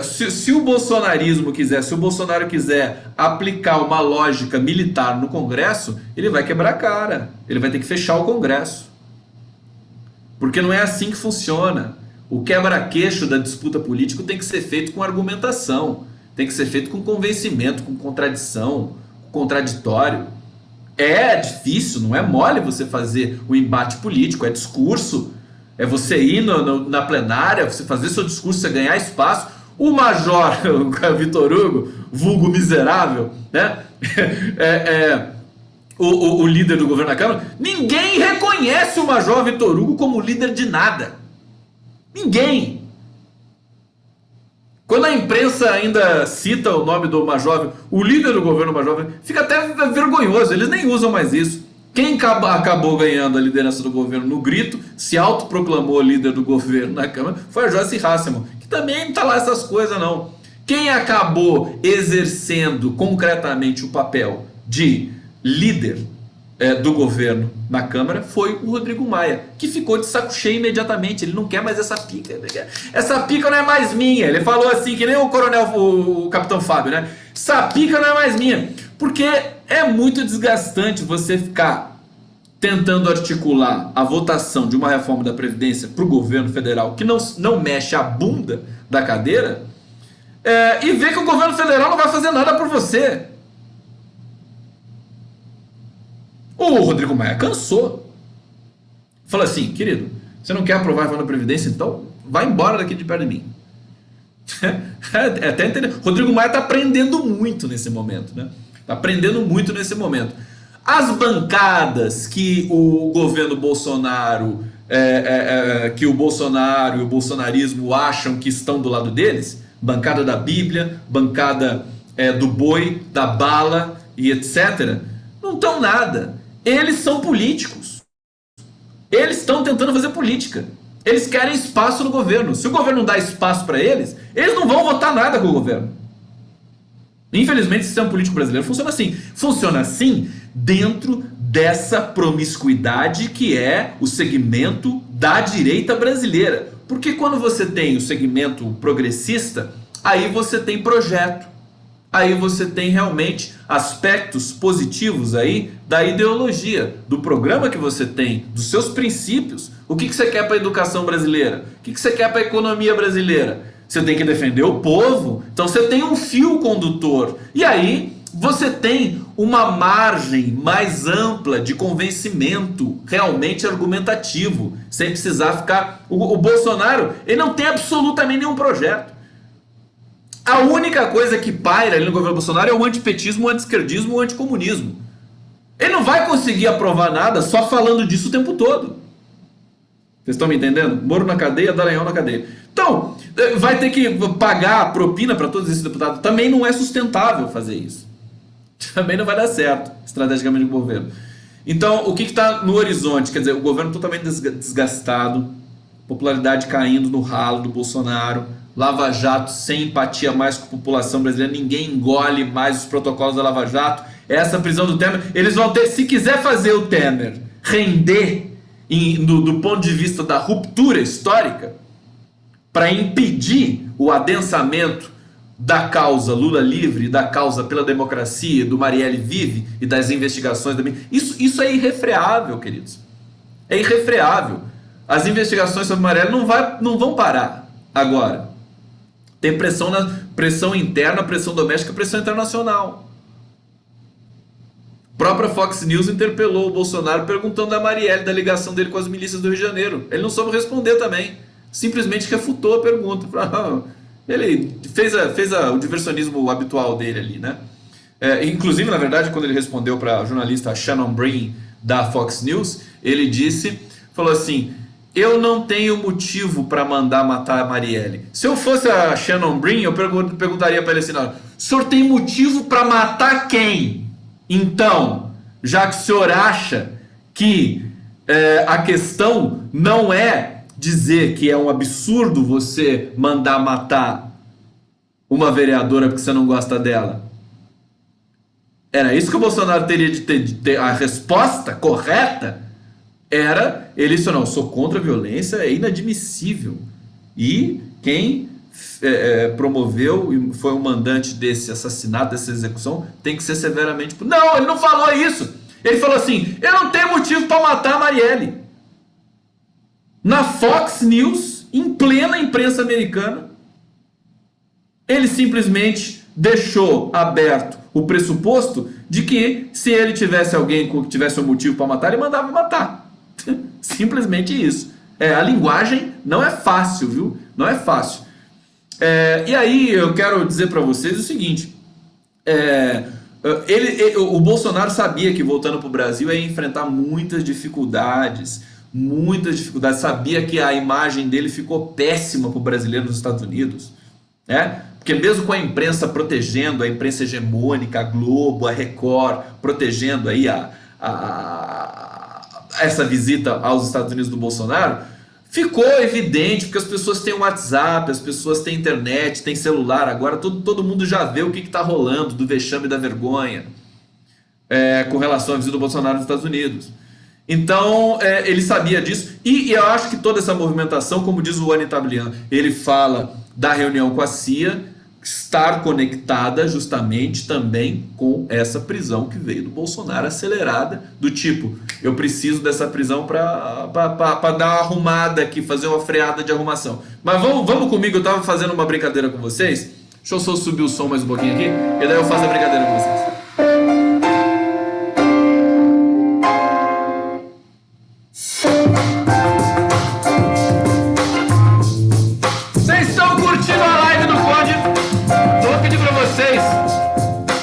se o bolsonarismo quiser, se o Bolsonaro quiser aplicar uma lógica militar no Congresso, ele vai quebrar a cara. Ele vai ter que fechar o Congresso. Porque não é assim que funciona. O quebra-queixo da disputa política tem que ser feito com argumentação, tem que ser feito com convencimento, com contradição, com contraditório. É difícil, não é mole você fazer o embate político, é discurso, é você ir na plenária, você fazer seu discurso, você ganhar espaço. O Major, o Vitor Hugo, vulgo miserável, né? o líder do governo na Câmara, ninguém reconhece o Major Vitor Hugo como líder de nada. Ninguém. Quando a imprensa ainda cita o nome do Major, o líder do governo Major, fica até vergonhoso, eles nem usam mais isso. Quem acabou ganhando a liderança do governo no grito, se autoproclamou líder do governo na Câmara, foi a Joyce Hasselmann, que também não está lá essas coisas não. Quem acabou exercendo concretamente o papel de líder do governo na Câmara foi o Rodrigo Maia, que ficou de saco cheio imediatamente. Ele não quer mais essa pica. Essa pica não é mais minha. Ele falou assim, que nem o coronel, o capitão Fábio, né? Essa pica não é mais minha. Porque é muito desgastante você ficar tentando articular a votação de uma reforma da Previdência para o governo federal que não mexe a bunda da cadeira e ver que o governo federal não vai fazer nada por você. O Rodrigo Maia cansou. Falou assim, querido, você não quer aprovar a reforma da Previdência, então vai embora daqui de perto de mim. Até entender. Rodrigo Maia está aprendendo muito nesse momento, né? Está aprendendo muito nesse momento. As bancadas que o governo Bolsonaro, que o Bolsonaro e o bolsonarismo acham que estão do lado deles, bancada da Bíblia, bancada do boi, da bala e etc., não estão nada. Eles são políticos. Eles estão tentando fazer política. Eles querem espaço no governo. Se o governo não dá espaço para eles, eles não vão votar nada com o governo. Infelizmente, o sistema político brasileiro funciona assim. Funciona assim dentro dessa promiscuidade que é o segmento da direita brasileira. Porque quando você tem o segmento progressista, aí você tem projeto. Aí você tem realmente aspectos positivos aí da ideologia, do programa que você tem, dos seus princípios. O que você quer para a educação brasileira? O que você quer para a economia brasileira? Você tem que defender o povo, então você tem um fio condutor. E aí você tem uma margem mais ampla de convencimento realmente argumentativo, sem precisar ficar... O Bolsonaro, ele não tem absolutamente nenhum projeto. A única coisa que paira ali no governo Bolsonaro é o antipetismo, o anti-esquerdismo, o anticomunismo. Ele não vai conseguir aprovar nada só falando disso o tempo todo. Vocês estão me entendendo? Moro na cadeia, Dallagnol na cadeia. Então, vai ter que pagar propina para todos esses deputados. Também não é sustentável fazer isso. Também não vai dar certo, estrategicamente, o governo. Então, o que está no horizonte? Quer dizer, o governo totalmente desgastado, popularidade caindo no ralo do Bolsonaro, Lava Jato sem empatia mais com a população brasileira, ninguém engole mais os protocolos da Lava Jato. Essa prisão do Temer, eles vão ter, se quiser fazer o Temer render do ponto de vista da ruptura histórica, para impedir o adensamento da causa Lula livre, da causa pela democracia, do Marielle Vive e das investigações da isso é irrefreável, queridos. É irrefreável. As investigações sobre Marielle não vão parar agora. Tem pressão interna, pressão doméstica, pressão internacional. A própria Fox News interpelou o Bolsonaro perguntando a Marielle da ligação dele com as milícias do Rio de Janeiro. Ele não soube responder também. Simplesmente refutou a pergunta. Ele fez o diversionismo habitual dele ali, né? Inclusive, na verdade, quando ele respondeu para a jornalista Shannon Bream da Fox News, ele falou assim: eu não tenho motivo para mandar matar a Marielle. Se eu fosse a Shannon Bream, eu perguntaria para ele assim: não, o senhor tem motivo para matar quem? Então, já que o senhor acha que a questão não é dizer que é um absurdo você mandar matar uma vereadora porque você não gosta dela. Era isso que o Bolsonaro teria de ter a resposta correta. Era, ele disse: não, eu sou contra a violência, é inadmissível. E quem promoveu e foi o mandante desse assassinato, dessa execução, tem que ser severamente... Não, ele não falou isso. Ele falou assim: eu não tenho motivo para matar a Marielle. Na Fox News, em plena imprensa americana, ele simplesmente deixou aberto o pressuposto de que se ele tivesse alguém que tivesse um motivo para matar, ele mandava matar. Simplesmente isso. A linguagem não é fácil, viu? Não é fácil. E aí eu quero dizer para vocês o seguinte: O Bolsonaro sabia que voltando para o Brasil ia enfrentar muitas dificuldades, sabia que a imagem dele ficou péssima para o brasileiro nos Estados Unidos, né? Porque mesmo com a imprensa protegendo, a imprensa hegemônica, a Globo, a Record, protegendo aí essa visita aos Estados Unidos do Bolsonaro, ficou evidente, porque as pessoas têm WhatsApp, as pessoas têm internet, têm celular, agora todo mundo já vê o que está rolando, do vexame e da vergonha, com relação à visita do Bolsonaro nos Estados Unidos. Então, ele sabia disso, e eu acho que toda essa movimentação, como diz o Anitablian, ele fala da reunião com a CIA, estar conectada justamente também com essa prisão que veio do Bolsonaro acelerada, do tipo, eu preciso dessa prisão para dar uma arrumada aqui, fazer uma freada de arrumação. Mas vamos comigo, eu estava fazendo uma brincadeira com vocês, deixa eu só subir o som mais um pouquinho aqui, e daí eu faço a brincadeira com vocês.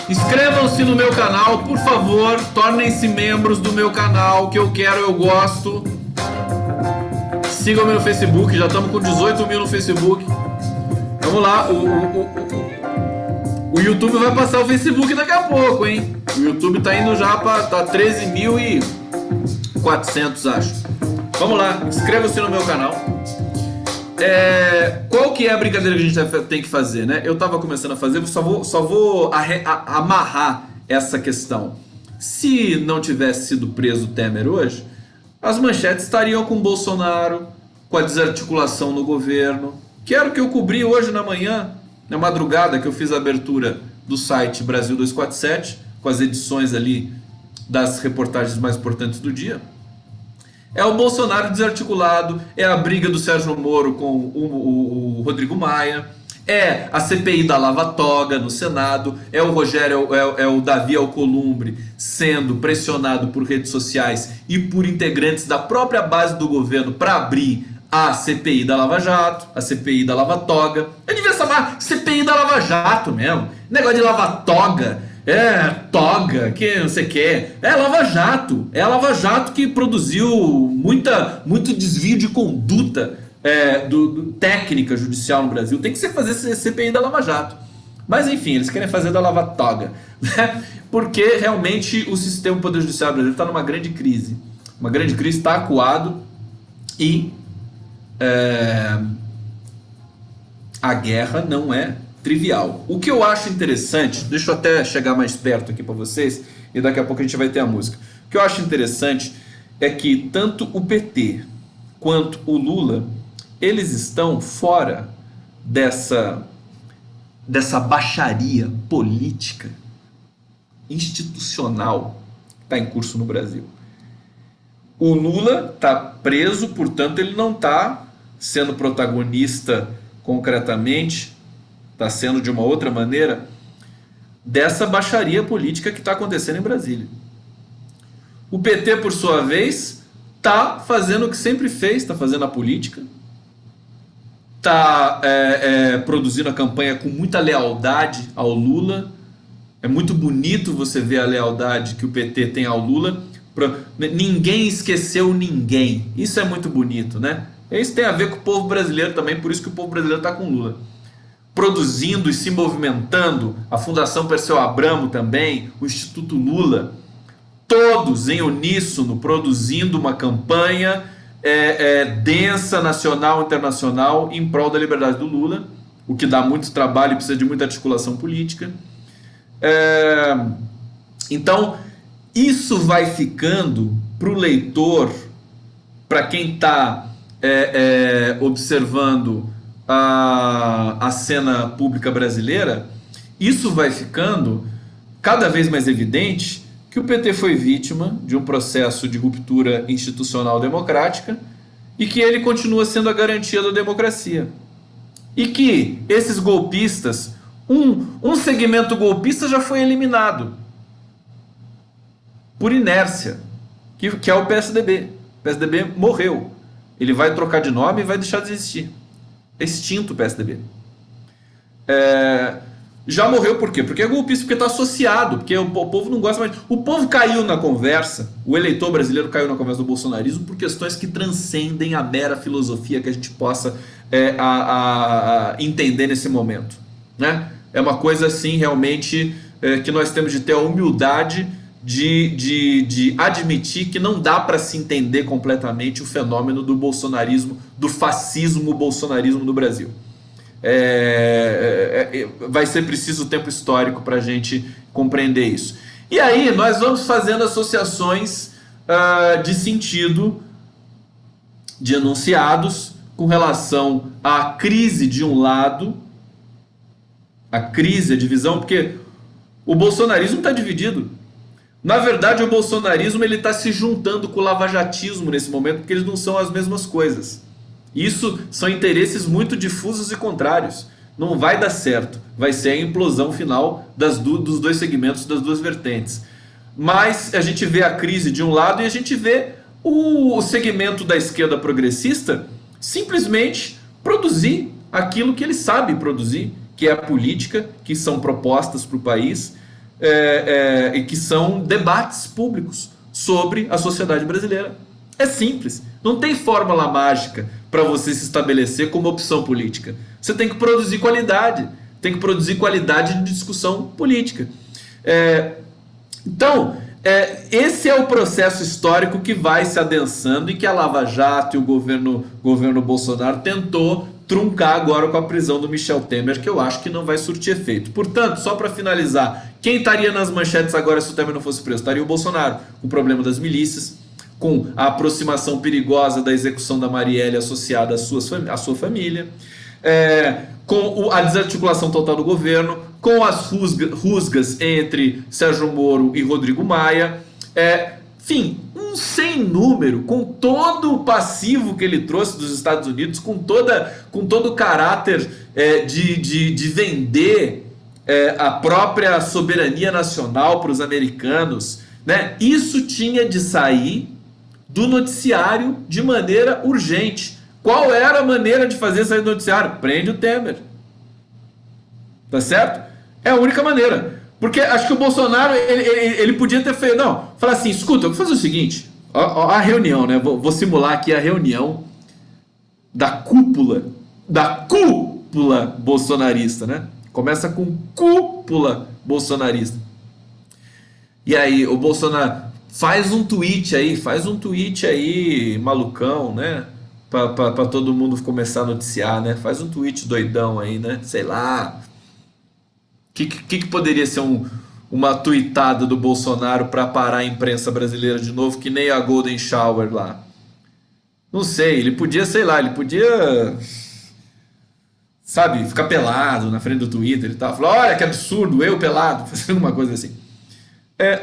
Inscrevam-se no meu canal, por favor, tornem-se membros do meu canal, que eu quero, eu gosto. Sigam-me no Facebook, já estamos com 18 mil no Facebook. Vamos lá, o YouTube vai passar o Facebook daqui a pouco, hein? O YouTube tá indo já para 13.400, acho. Vamos lá, inscreva-se no meu canal. Qual que é a brincadeira que a gente tem que fazer, né? Eu tava começando a fazer, só vou amarrar essa questão. Se não tivesse sido preso o Temer hoje, as manchetes estariam com o Bolsonaro, com a desarticulação no governo, que era o que eu cobri hoje na manhã, na madrugada, que eu fiz a abertura do site Brasil 247, com as edições ali das reportagens mais importantes do dia. É o Bolsonaro desarticulado, é a briga do Sérgio Moro com o Rodrigo Maia, é a CPI da Lava Toga no Senado, é o o Davi Alcolumbre sendo pressionado por redes sociais e por integrantes da própria base do governo para abrir a CPI da Lava Jato, a CPI da Lava Toga. Eu devia chamar CPI da Lava Jato mesmo, negócio de Lava Toga. Toga, que não sei o que. É a Lava Jato que produziu muito desvio de conduta técnica judicial no Brasil. Tem que fazer CPI da Lava Jato. Mas enfim, eles querem fazer da Lava Toga, né? Porque realmente o sistema Poder Judiciário brasileiro está numa grande crise. Uma grande crise, está acuado e a guerra não é trivial. O que eu acho interessante, deixa eu até chegar mais perto aqui para vocês e daqui a pouco a gente vai ter a música. O que eu acho interessante é que tanto o PT quanto o Lula, eles estão fora dessa baixaria política, institucional que está em curso no Brasil. O Lula está preso, portanto ele não está sendo protagonista concretamente, está sendo de uma outra maneira, dessa baixaria política que está acontecendo em Brasília. O PT, por sua vez, está fazendo o que sempre fez, está fazendo a política, está produzindo a campanha com muita lealdade ao Lula. É muito bonito você ver a lealdade que o PT tem ao Lula. Ninguém esqueceu ninguém. Isso é muito bonito, né? Isso tem a ver com o povo brasileiro também, por isso que o povo brasileiro está com Lula. Produzindo e se movimentando, a Fundação Perseu Abramo também, o Instituto Lula, todos em uníssono produzindo uma campanha densa, nacional, internacional, em prol da liberdade do Lula, o que dá muito trabalho e precisa de muita articulação política. Então, isso vai ficando para o leitor, para quem está observando a cena pública brasileira, isso vai ficando cada vez mais evidente que o PT foi vítima de um processo de ruptura institucional democrática e que ele continua sendo a garantia da democracia. E que esses golpistas, um segmento golpista já foi eliminado por inércia, que é o PSDB. O PSDB morreu. Ele vai trocar de nome e vai deixar de existir. Extinto o PSDB. Já morreu por quê? Porque é golpista, porque está associado, porque o povo não gosta mais. O povo caiu na conversa, o eleitor brasileiro caiu na conversa do bolsonarismo por questões que transcendem a mera filosofia que a gente possa entender nesse momento, né? É uma coisa assim realmente que nós temos de ter a humildade de admitir que não dá para se entender completamente o fenômeno do bolsonarismo, do fascismo bolsonarismo no Brasil. Vai ser preciso tempo histórico para a gente compreender isso. E aí nós vamos fazendo associações de sentido de enunciados com relação à crise de um lado, a crise, a divisão, porque o bolsonarismo está dividido. Na verdade, o bolsonarismo está se juntando com o lavajatismo nesse momento, porque eles não são as mesmas coisas. Isso são interesses muito difusos e contrários. Não vai dar certo. Vai ser a implosão final dos dois segmentos, das duas vertentes. Mas a gente vê a crise de um lado e a gente vê o segmento da esquerda progressista simplesmente produzir aquilo que ele sabe produzir, que é a política, que são propostas para o país, e que são debates públicos sobre a sociedade brasileira. É simples. Não tem fórmula mágica para você se estabelecer como opção política. Você tem que produzir qualidade. Tem que produzir qualidade de discussão política. Então, esse é o processo histórico que vai se adensando e que a Lava Jato e o governo Bolsonaro tentou truncar agora com a prisão do Michel Temer, que eu acho que não vai surtir efeito. Portanto, só para finalizar, quem estaria nas manchetes agora se o Temer não fosse preso? Estaria o Bolsonaro, com o problema das milícias, com a aproximação perigosa da execução da Marielle associada à sua família, com a desarticulação total do governo, com as rusgas entre Sérgio Moro e Rodrigo Maia, enfim, um sem número, com todo o passivo que ele trouxe dos Estados Unidos, com todo o caráter de vender a própria soberania nacional para os americanos, né? Isso tinha de sair do noticiário de maneira urgente. Qual era a maneira de fazer sair do noticiário? Prende o Temer. Tá certo? É a única maneira. Porque acho que o Bolsonaro, ele podia ter feito... Não, falar assim, escuta, eu vou fazer o seguinte. A reunião, né? Vou simular aqui a reunião da cúpula bolsonarista, né? Começa com cúpula bolsonarista. E aí, o Bolsonaro faz um tweet aí, malucão, né? Pra todo mundo começar a noticiar, né? Faz um tweet doidão aí, né? Sei lá. O que poderia ser uma tweetada do Bolsonaro para parar a imprensa brasileira de novo, que nem a Golden Shower lá? Não sei, ele podia, sabe, ficar pelado na frente do Twitter e tal. Falar, olha que absurdo, eu pelado, fazer alguma coisa assim.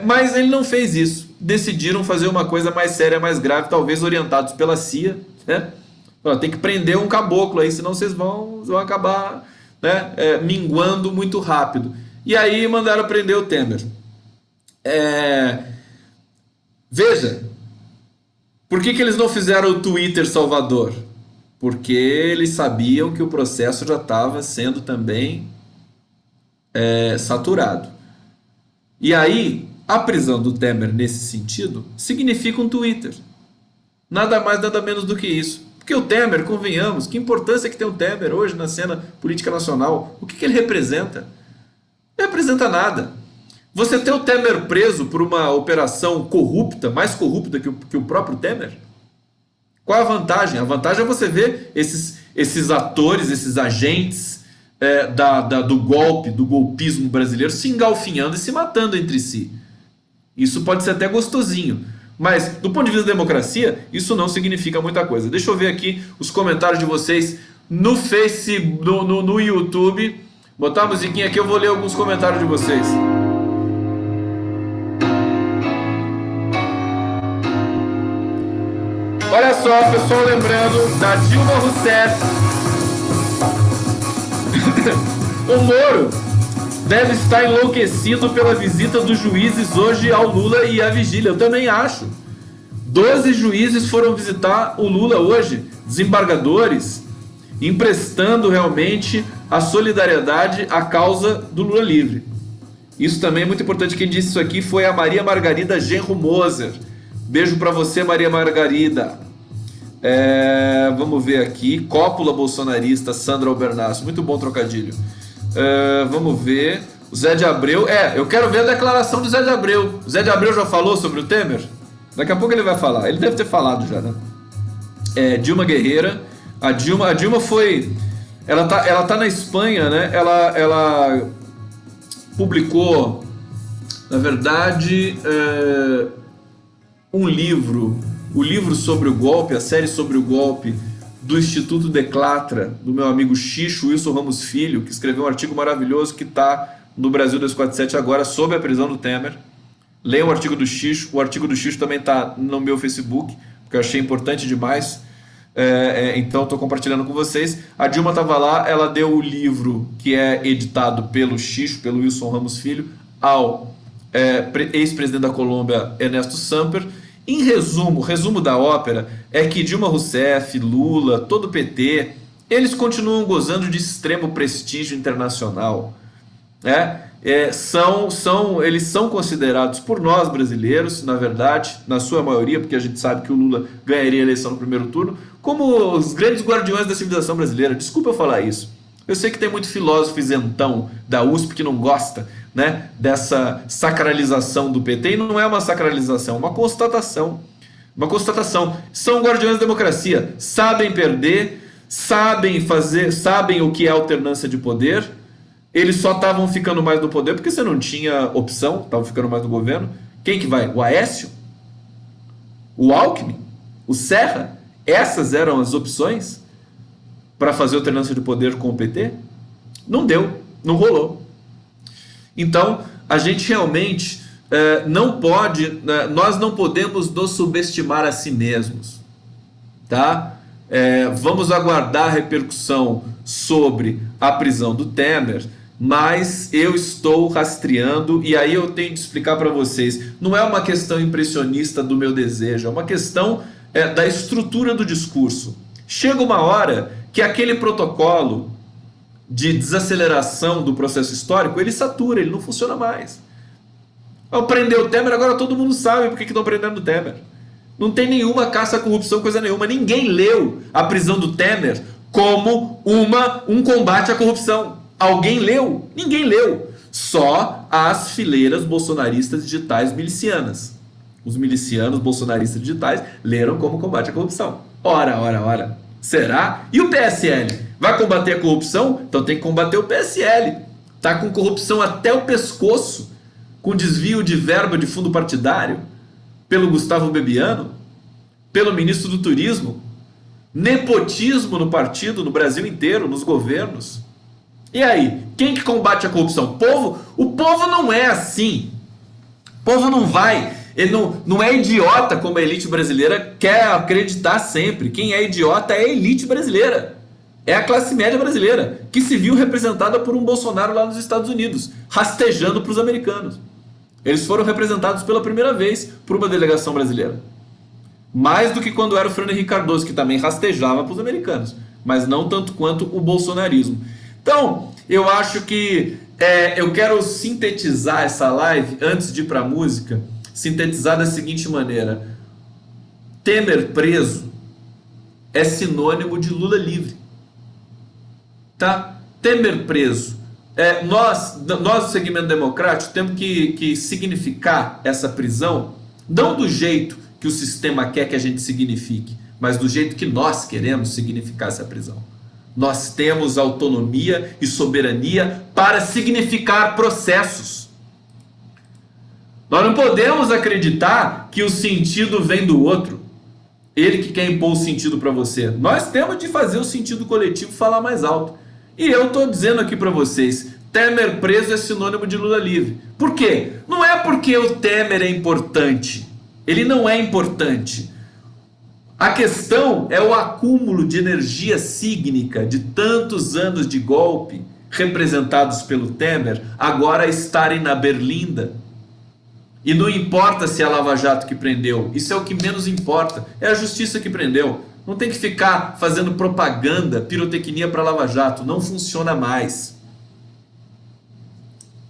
Mas ele não fez isso. Decidiram fazer uma coisa mais séria, mais grave, talvez orientados pela CIA, né? Tem que prender um caboclo aí, senão vocês vão acabar, né, minguando muito rápido. E aí mandaram prender o Temer. Veja, por que eles não fizeram o Twitter Salvador? Porque eles sabiam que o processo já estava sendo também saturado. E aí, a prisão do Temer nesse sentido significa um Twitter. Nada mais, nada menos do que isso. Porque o Temer, convenhamos, que importância que tem o Temer hoje na cena política nacional? O que ele representa? Não representa nada. Você ter o Temer preso por uma operação corrupta, mais corrupta que o próprio Temer? Qual a vantagem? A vantagem é você ver esses atores, esses agentes do golpismo brasileiro se engalfinhando e se matando entre si. Isso pode ser até gostosinho. Mas, do ponto de vista da democracia, isso não significa muita coisa. Deixa eu ver aqui os comentários de vocês no Facebook, no YouTube. Botar a musiquinha aqui, eu vou ler alguns comentários de vocês. Olha só, pessoal, lembrando da Dilma Rousseff. O Moro deve estar enlouquecido pela visita dos juízes hoje ao Lula e à vigília. Eu também acho. 12 juízes foram visitar o Lula hoje, desembargadores, emprestando realmente a solidariedade à causa do Lula livre. Isso também é muito importante. Quem disse isso aqui foi a Maria Margarida Genro Moser. Beijo para você, Maria Margarida. Vamos ver aqui. Cópula bolsonarista, Sandra Albernaz. Muito bom trocadilho. Vamos ver. O Zé de Abreu. Eu quero ver a declaração do Zé de Abreu. O Zé de Abreu já falou sobre o Temer? Daqui a pouco ele vai falar. Ele deve ter falado já, né? Dilma Guerreira. A Dilma foi... Ela tá na Espanha, né? Ela publicou, na verdade, um livro. O livro sobre o golpe, a série sobre o golpe do Instituto Declatra, do meu amigo Xixo Wilson Ramos Filho, que escreveu um artigo maravilhoso que está no Brasil 247 agora sobre a prisão do Temer. Leiam o artigo do Xixo. O artigo do Xixo também está no meu Facebook, porque eu achei importante demais. Então estou compartilhando com vocês. A Dilma estava lá, ela deu o livro que é editado pelo Xixo, pelo Wilson Ramos Filho, ao ex-presidente da Colômbia, Ernesto Samper. Em resumo da ópera é que Dilma Rousseff, Lula, todo o PT, eles continuam gozando de extremo prestígio internacional. Eles são considerados por nós brasileiros, na verdade, na sua maioria, porque a gente sabe que o Lula ganharia a eleição no primeiro turno, como os grandes guardiões da civilização brasileira. Desculpa eu falar isso. Eu sei que tem muito filósofo isentão da USP que não gosta, né, dessa sacralização do PT, e não é uma sacralização, é uma constatação. Uma constatação. São guardiões da democracia, sabem perder, sabem o que é alternância de poder. Eles só estavam ficando mais no poder porque você não tinha opção, estavam ficando mais no governo. Quem que vai? O Aécio? O Alckmin? O Serra? Essas eram as opções para fazer alternância de poder com o PT? Não deu, não rolou. Então, a gente realmente não pode, nós não podemos nos subestimar a si mesmos, tá? Vamos aguardar a repercussão sobre a prisão do Temer, mas eu estou rastreando, e aí eu tenho de explicar para vocês, não é uma questão impressionista do meu desejo, é uma questão da estrutura do discurso. Chega uma hora que aquele protocolo de desaceleração do processo histórico, ele satura, ele não funciona mais. Ao prender o Temer, agora todo mundo sabe por que estão prendendo o Temer. Não tem nenhuma caça à corrupção, coisa nenhuma. Ninguém leu a prisão do Temer como um combate à corrupção. Alguém leu? Ninguém leu. Só as fileiras bolsonaristas digitais milicianas. Os milicianos bolsonaristas digitais leram como combate à corrupção. Ora. Será? E o PSL? Vai combater a corrupção? Então tem que combater o PSL. Tá com corrupção até o pescoço, com desvio de verba de fundo partidário, pelo Gustavo Bebiano, pelo ministro do Turismo, nepotismo no partido, no Brasil inteiro, nos governos. E aí, quem que combate a corrupção? O povo não é assim. O povo não vai, ele não é idiota como a elite brasileira quer acreditar sempre. Quem é idiota é a elite brasileira. É a classe média brasileira, que se viu representada por um Bolsonaro lá nos Estados Unidos, rastejando para os americanos. Eles foram representados pela primeira vez por uma delegação brasileira. Mais do que quando era o Fernando Henrique Cardoso, que também rastejava para os americanos, mas não tanto quanto o bolsonarismo. Então, eu acho que eu quero sintetizar essa live, antes de ir para a música, sintetizar da seguinte maneira: Temer preso é sinônimo de Lula livre. Tá? Temer preso. Nós do segmento democrático, temos que significar essa prisão, não do jeito que o sistema quer que a gente signifique, mas do jeito que nós queremos significar essa prisão. Nós temos autonomia e soberania para significar processos. Nós não podemos acreditar que o sentido vem do outro. Ele que quer impor o sentido para você. Nós temos de fazer o sentido coletivo falar mais alto. E eu estou dizendo aqui para vocês, Temer preso é sinônimo de Lula livre. Por quê? Não é porque o Temer é importante. Ele não é importante. A questão é o acúmulo de energia sígnica de tantos anos de golpe representados pelo Temer agora estarem na berlinda. E não importa se é a Lava Jato que prendeu, isso é o que menos importa, é a justiça que prendeu. Não tem que ficar fazendo propaganda, pirotecnia para Lava Jato. Não funciona mais.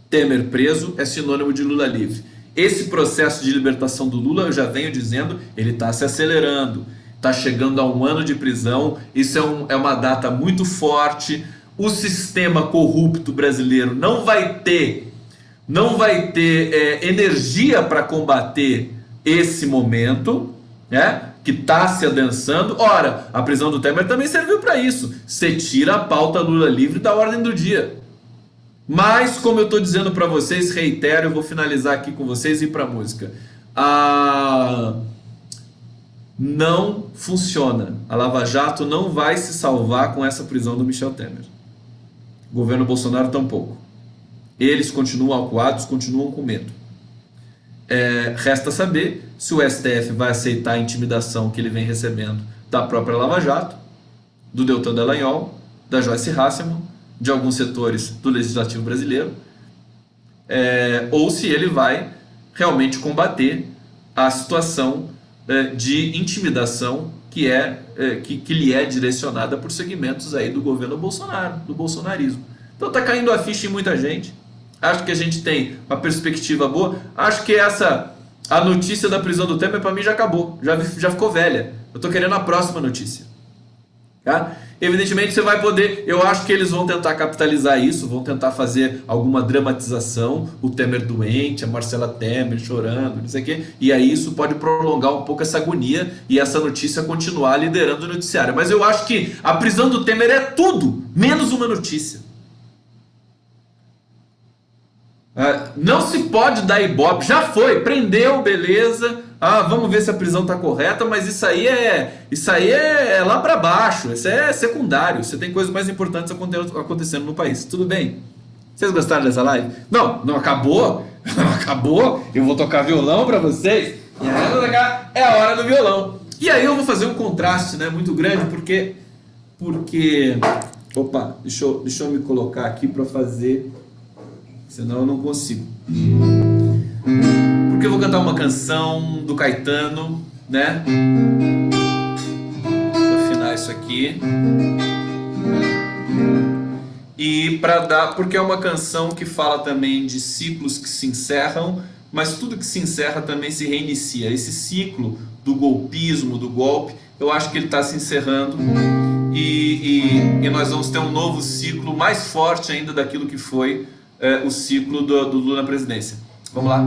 Temer preso é sinônimo de Lula livre. Esse processo de libertação do Lula, eu já venho dizendo, ele está se acelerando. Está chegando a 1 ano de prisão. Isso é uma data muito forte. O sistema corrupto brasileiro não vai ter energia para combater esse momento, né, que está se adensando. Ora, a prisão do Temer também serviu para isso. Você tira a pauta Lula livre da ordem do dia. Mas, como eu estou dizendo para vocês, reitero, eu vou finalizar aqui com vocês e ir para a música. Não funciona. A Lava Jato não vai se salvar com essa prisão do Michel Temer. O governo Bolsonaro tampouco. Eles continuam acuados, continuam com medo. Resta saber se o STF vai aceitar a intimidação que ele vem recebendo da própria Lava Jato, do Deltan Dallagnol, da Joyce Hasselmann, de alguns setores do Legislativo brasileiro, ou se ele vai realmente combater a situação de intimidação que lhe é direcionada por segmentos aí do governo Bolsonaro, do bolsonarismo. Então está caindo a ficha em muita gente. Acho que a gente tem uma perspectiva boa. Acho que a notícia da prisão do Temer para mim já acabou, já ficou velha. Eu estou querendo a próxima notícia. Tá? Evidentemente você vai poder, eu acho que eles vão tentar capitalizar isso, vão tentar fazer alguma dramatização, o Temer doente, a Marcela Temer chorando, não sei o quê, e aí isso pode prolongar um pouco essa agonia e essa notícia continuar liderando o noticiário. Mas eu acho que a prisão do Temer é tudo, menos uma notícia. Não se pode dar ibope, já foi, prendeu, beleza. Vamos ver se a prisão está correta, mas isso aí é lá para baixo, isso é secundário. Você tem coisas mais importantes acontecendo no país. Tudo bem? Vocês gostaram dessa live? Não acabou? Não acabou? Eu vou tocar violão para vocês. É a hora do violão. E aí eu vou fazer um contraste, né, muito grande, porque opa, deixa eu me colocar aqui para fazer, senão eu não consigo. Porque eu vou cantar uma canção do Caetano, né? Deixa eu afinar isso aqui. E porque é uma canção que fala também de ciclos que se encerram, mas tudo que se encerra também se reinicia. Esse ciclo do golpismo, do golpe, eu acho que ele está se encerrando e nós vamos ter um novo ciclo mais forte ainda daquilo que foi o ciclo do Lula na presidência. Vamos lá.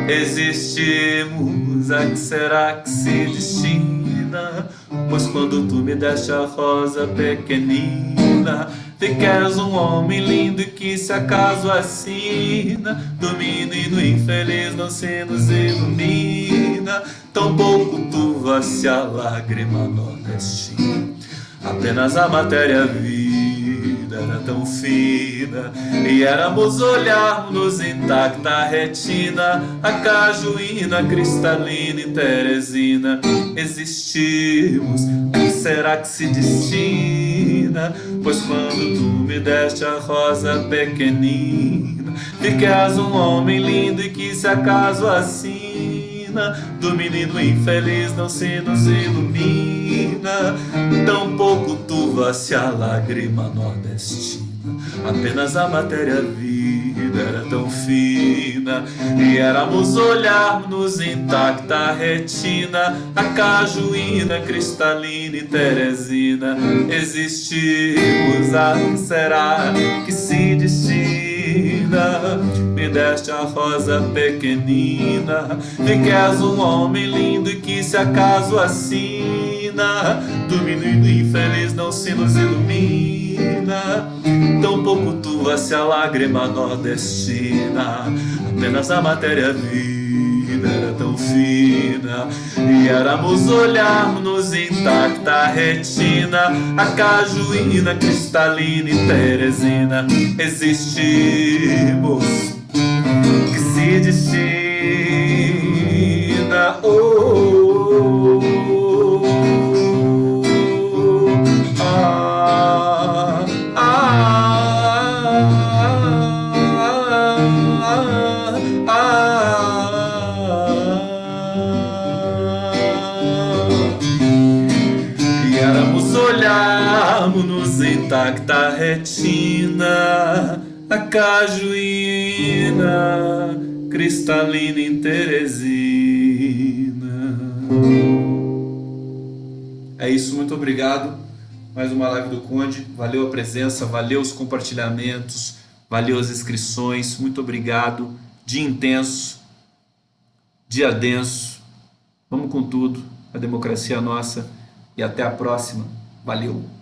Existimos, a que será que se destina? Pois quando tu me deste a rosa pequenina, vi que és um homem lindo e que se acaso assina, do menino infeliz não se nos ilumina, tampouco tuva-se a lágrima nordestina, apenas a matéria viva era tão fina, e éramos olharmos intacta a retina, a cajuína cristalina e Teresina. Existimos, a que será que se destina? Pois quando tu me deste a rosa pequenina, vi que és um homem lindo e que se acaso assina, do menino infeliz não se nos ilumina, tampouco turva-se a lágrima nordestina, apenas a matéria vida era tão fina, e éramos olharmos intacta a retina, a cajuína cristalina e Teresina. Existimos, a que será que se destina? Me deste a rosa pequenina, vi que és um homem lindo e que se acaso assina, do menino infeliz não se nos ilumina, tampouco tuva-se a lágrima nordestina, apenas a matéria vida era tão fina, e éramos olharmos intacta a retina, a cajuína cristalina e Teresina. Existimos, que se destina, Intacta retina, a cajuína, cristalina em Teresina. É isso, muito obrigado. Mais uma live do Conde. Valeu a presença, valeu os compartilhamentos, valeu as inscrições. Muito obrigado. Dia intenso, dia denso. Vamos com tudo. A democracia é nossa. E até a próxima. Valeu.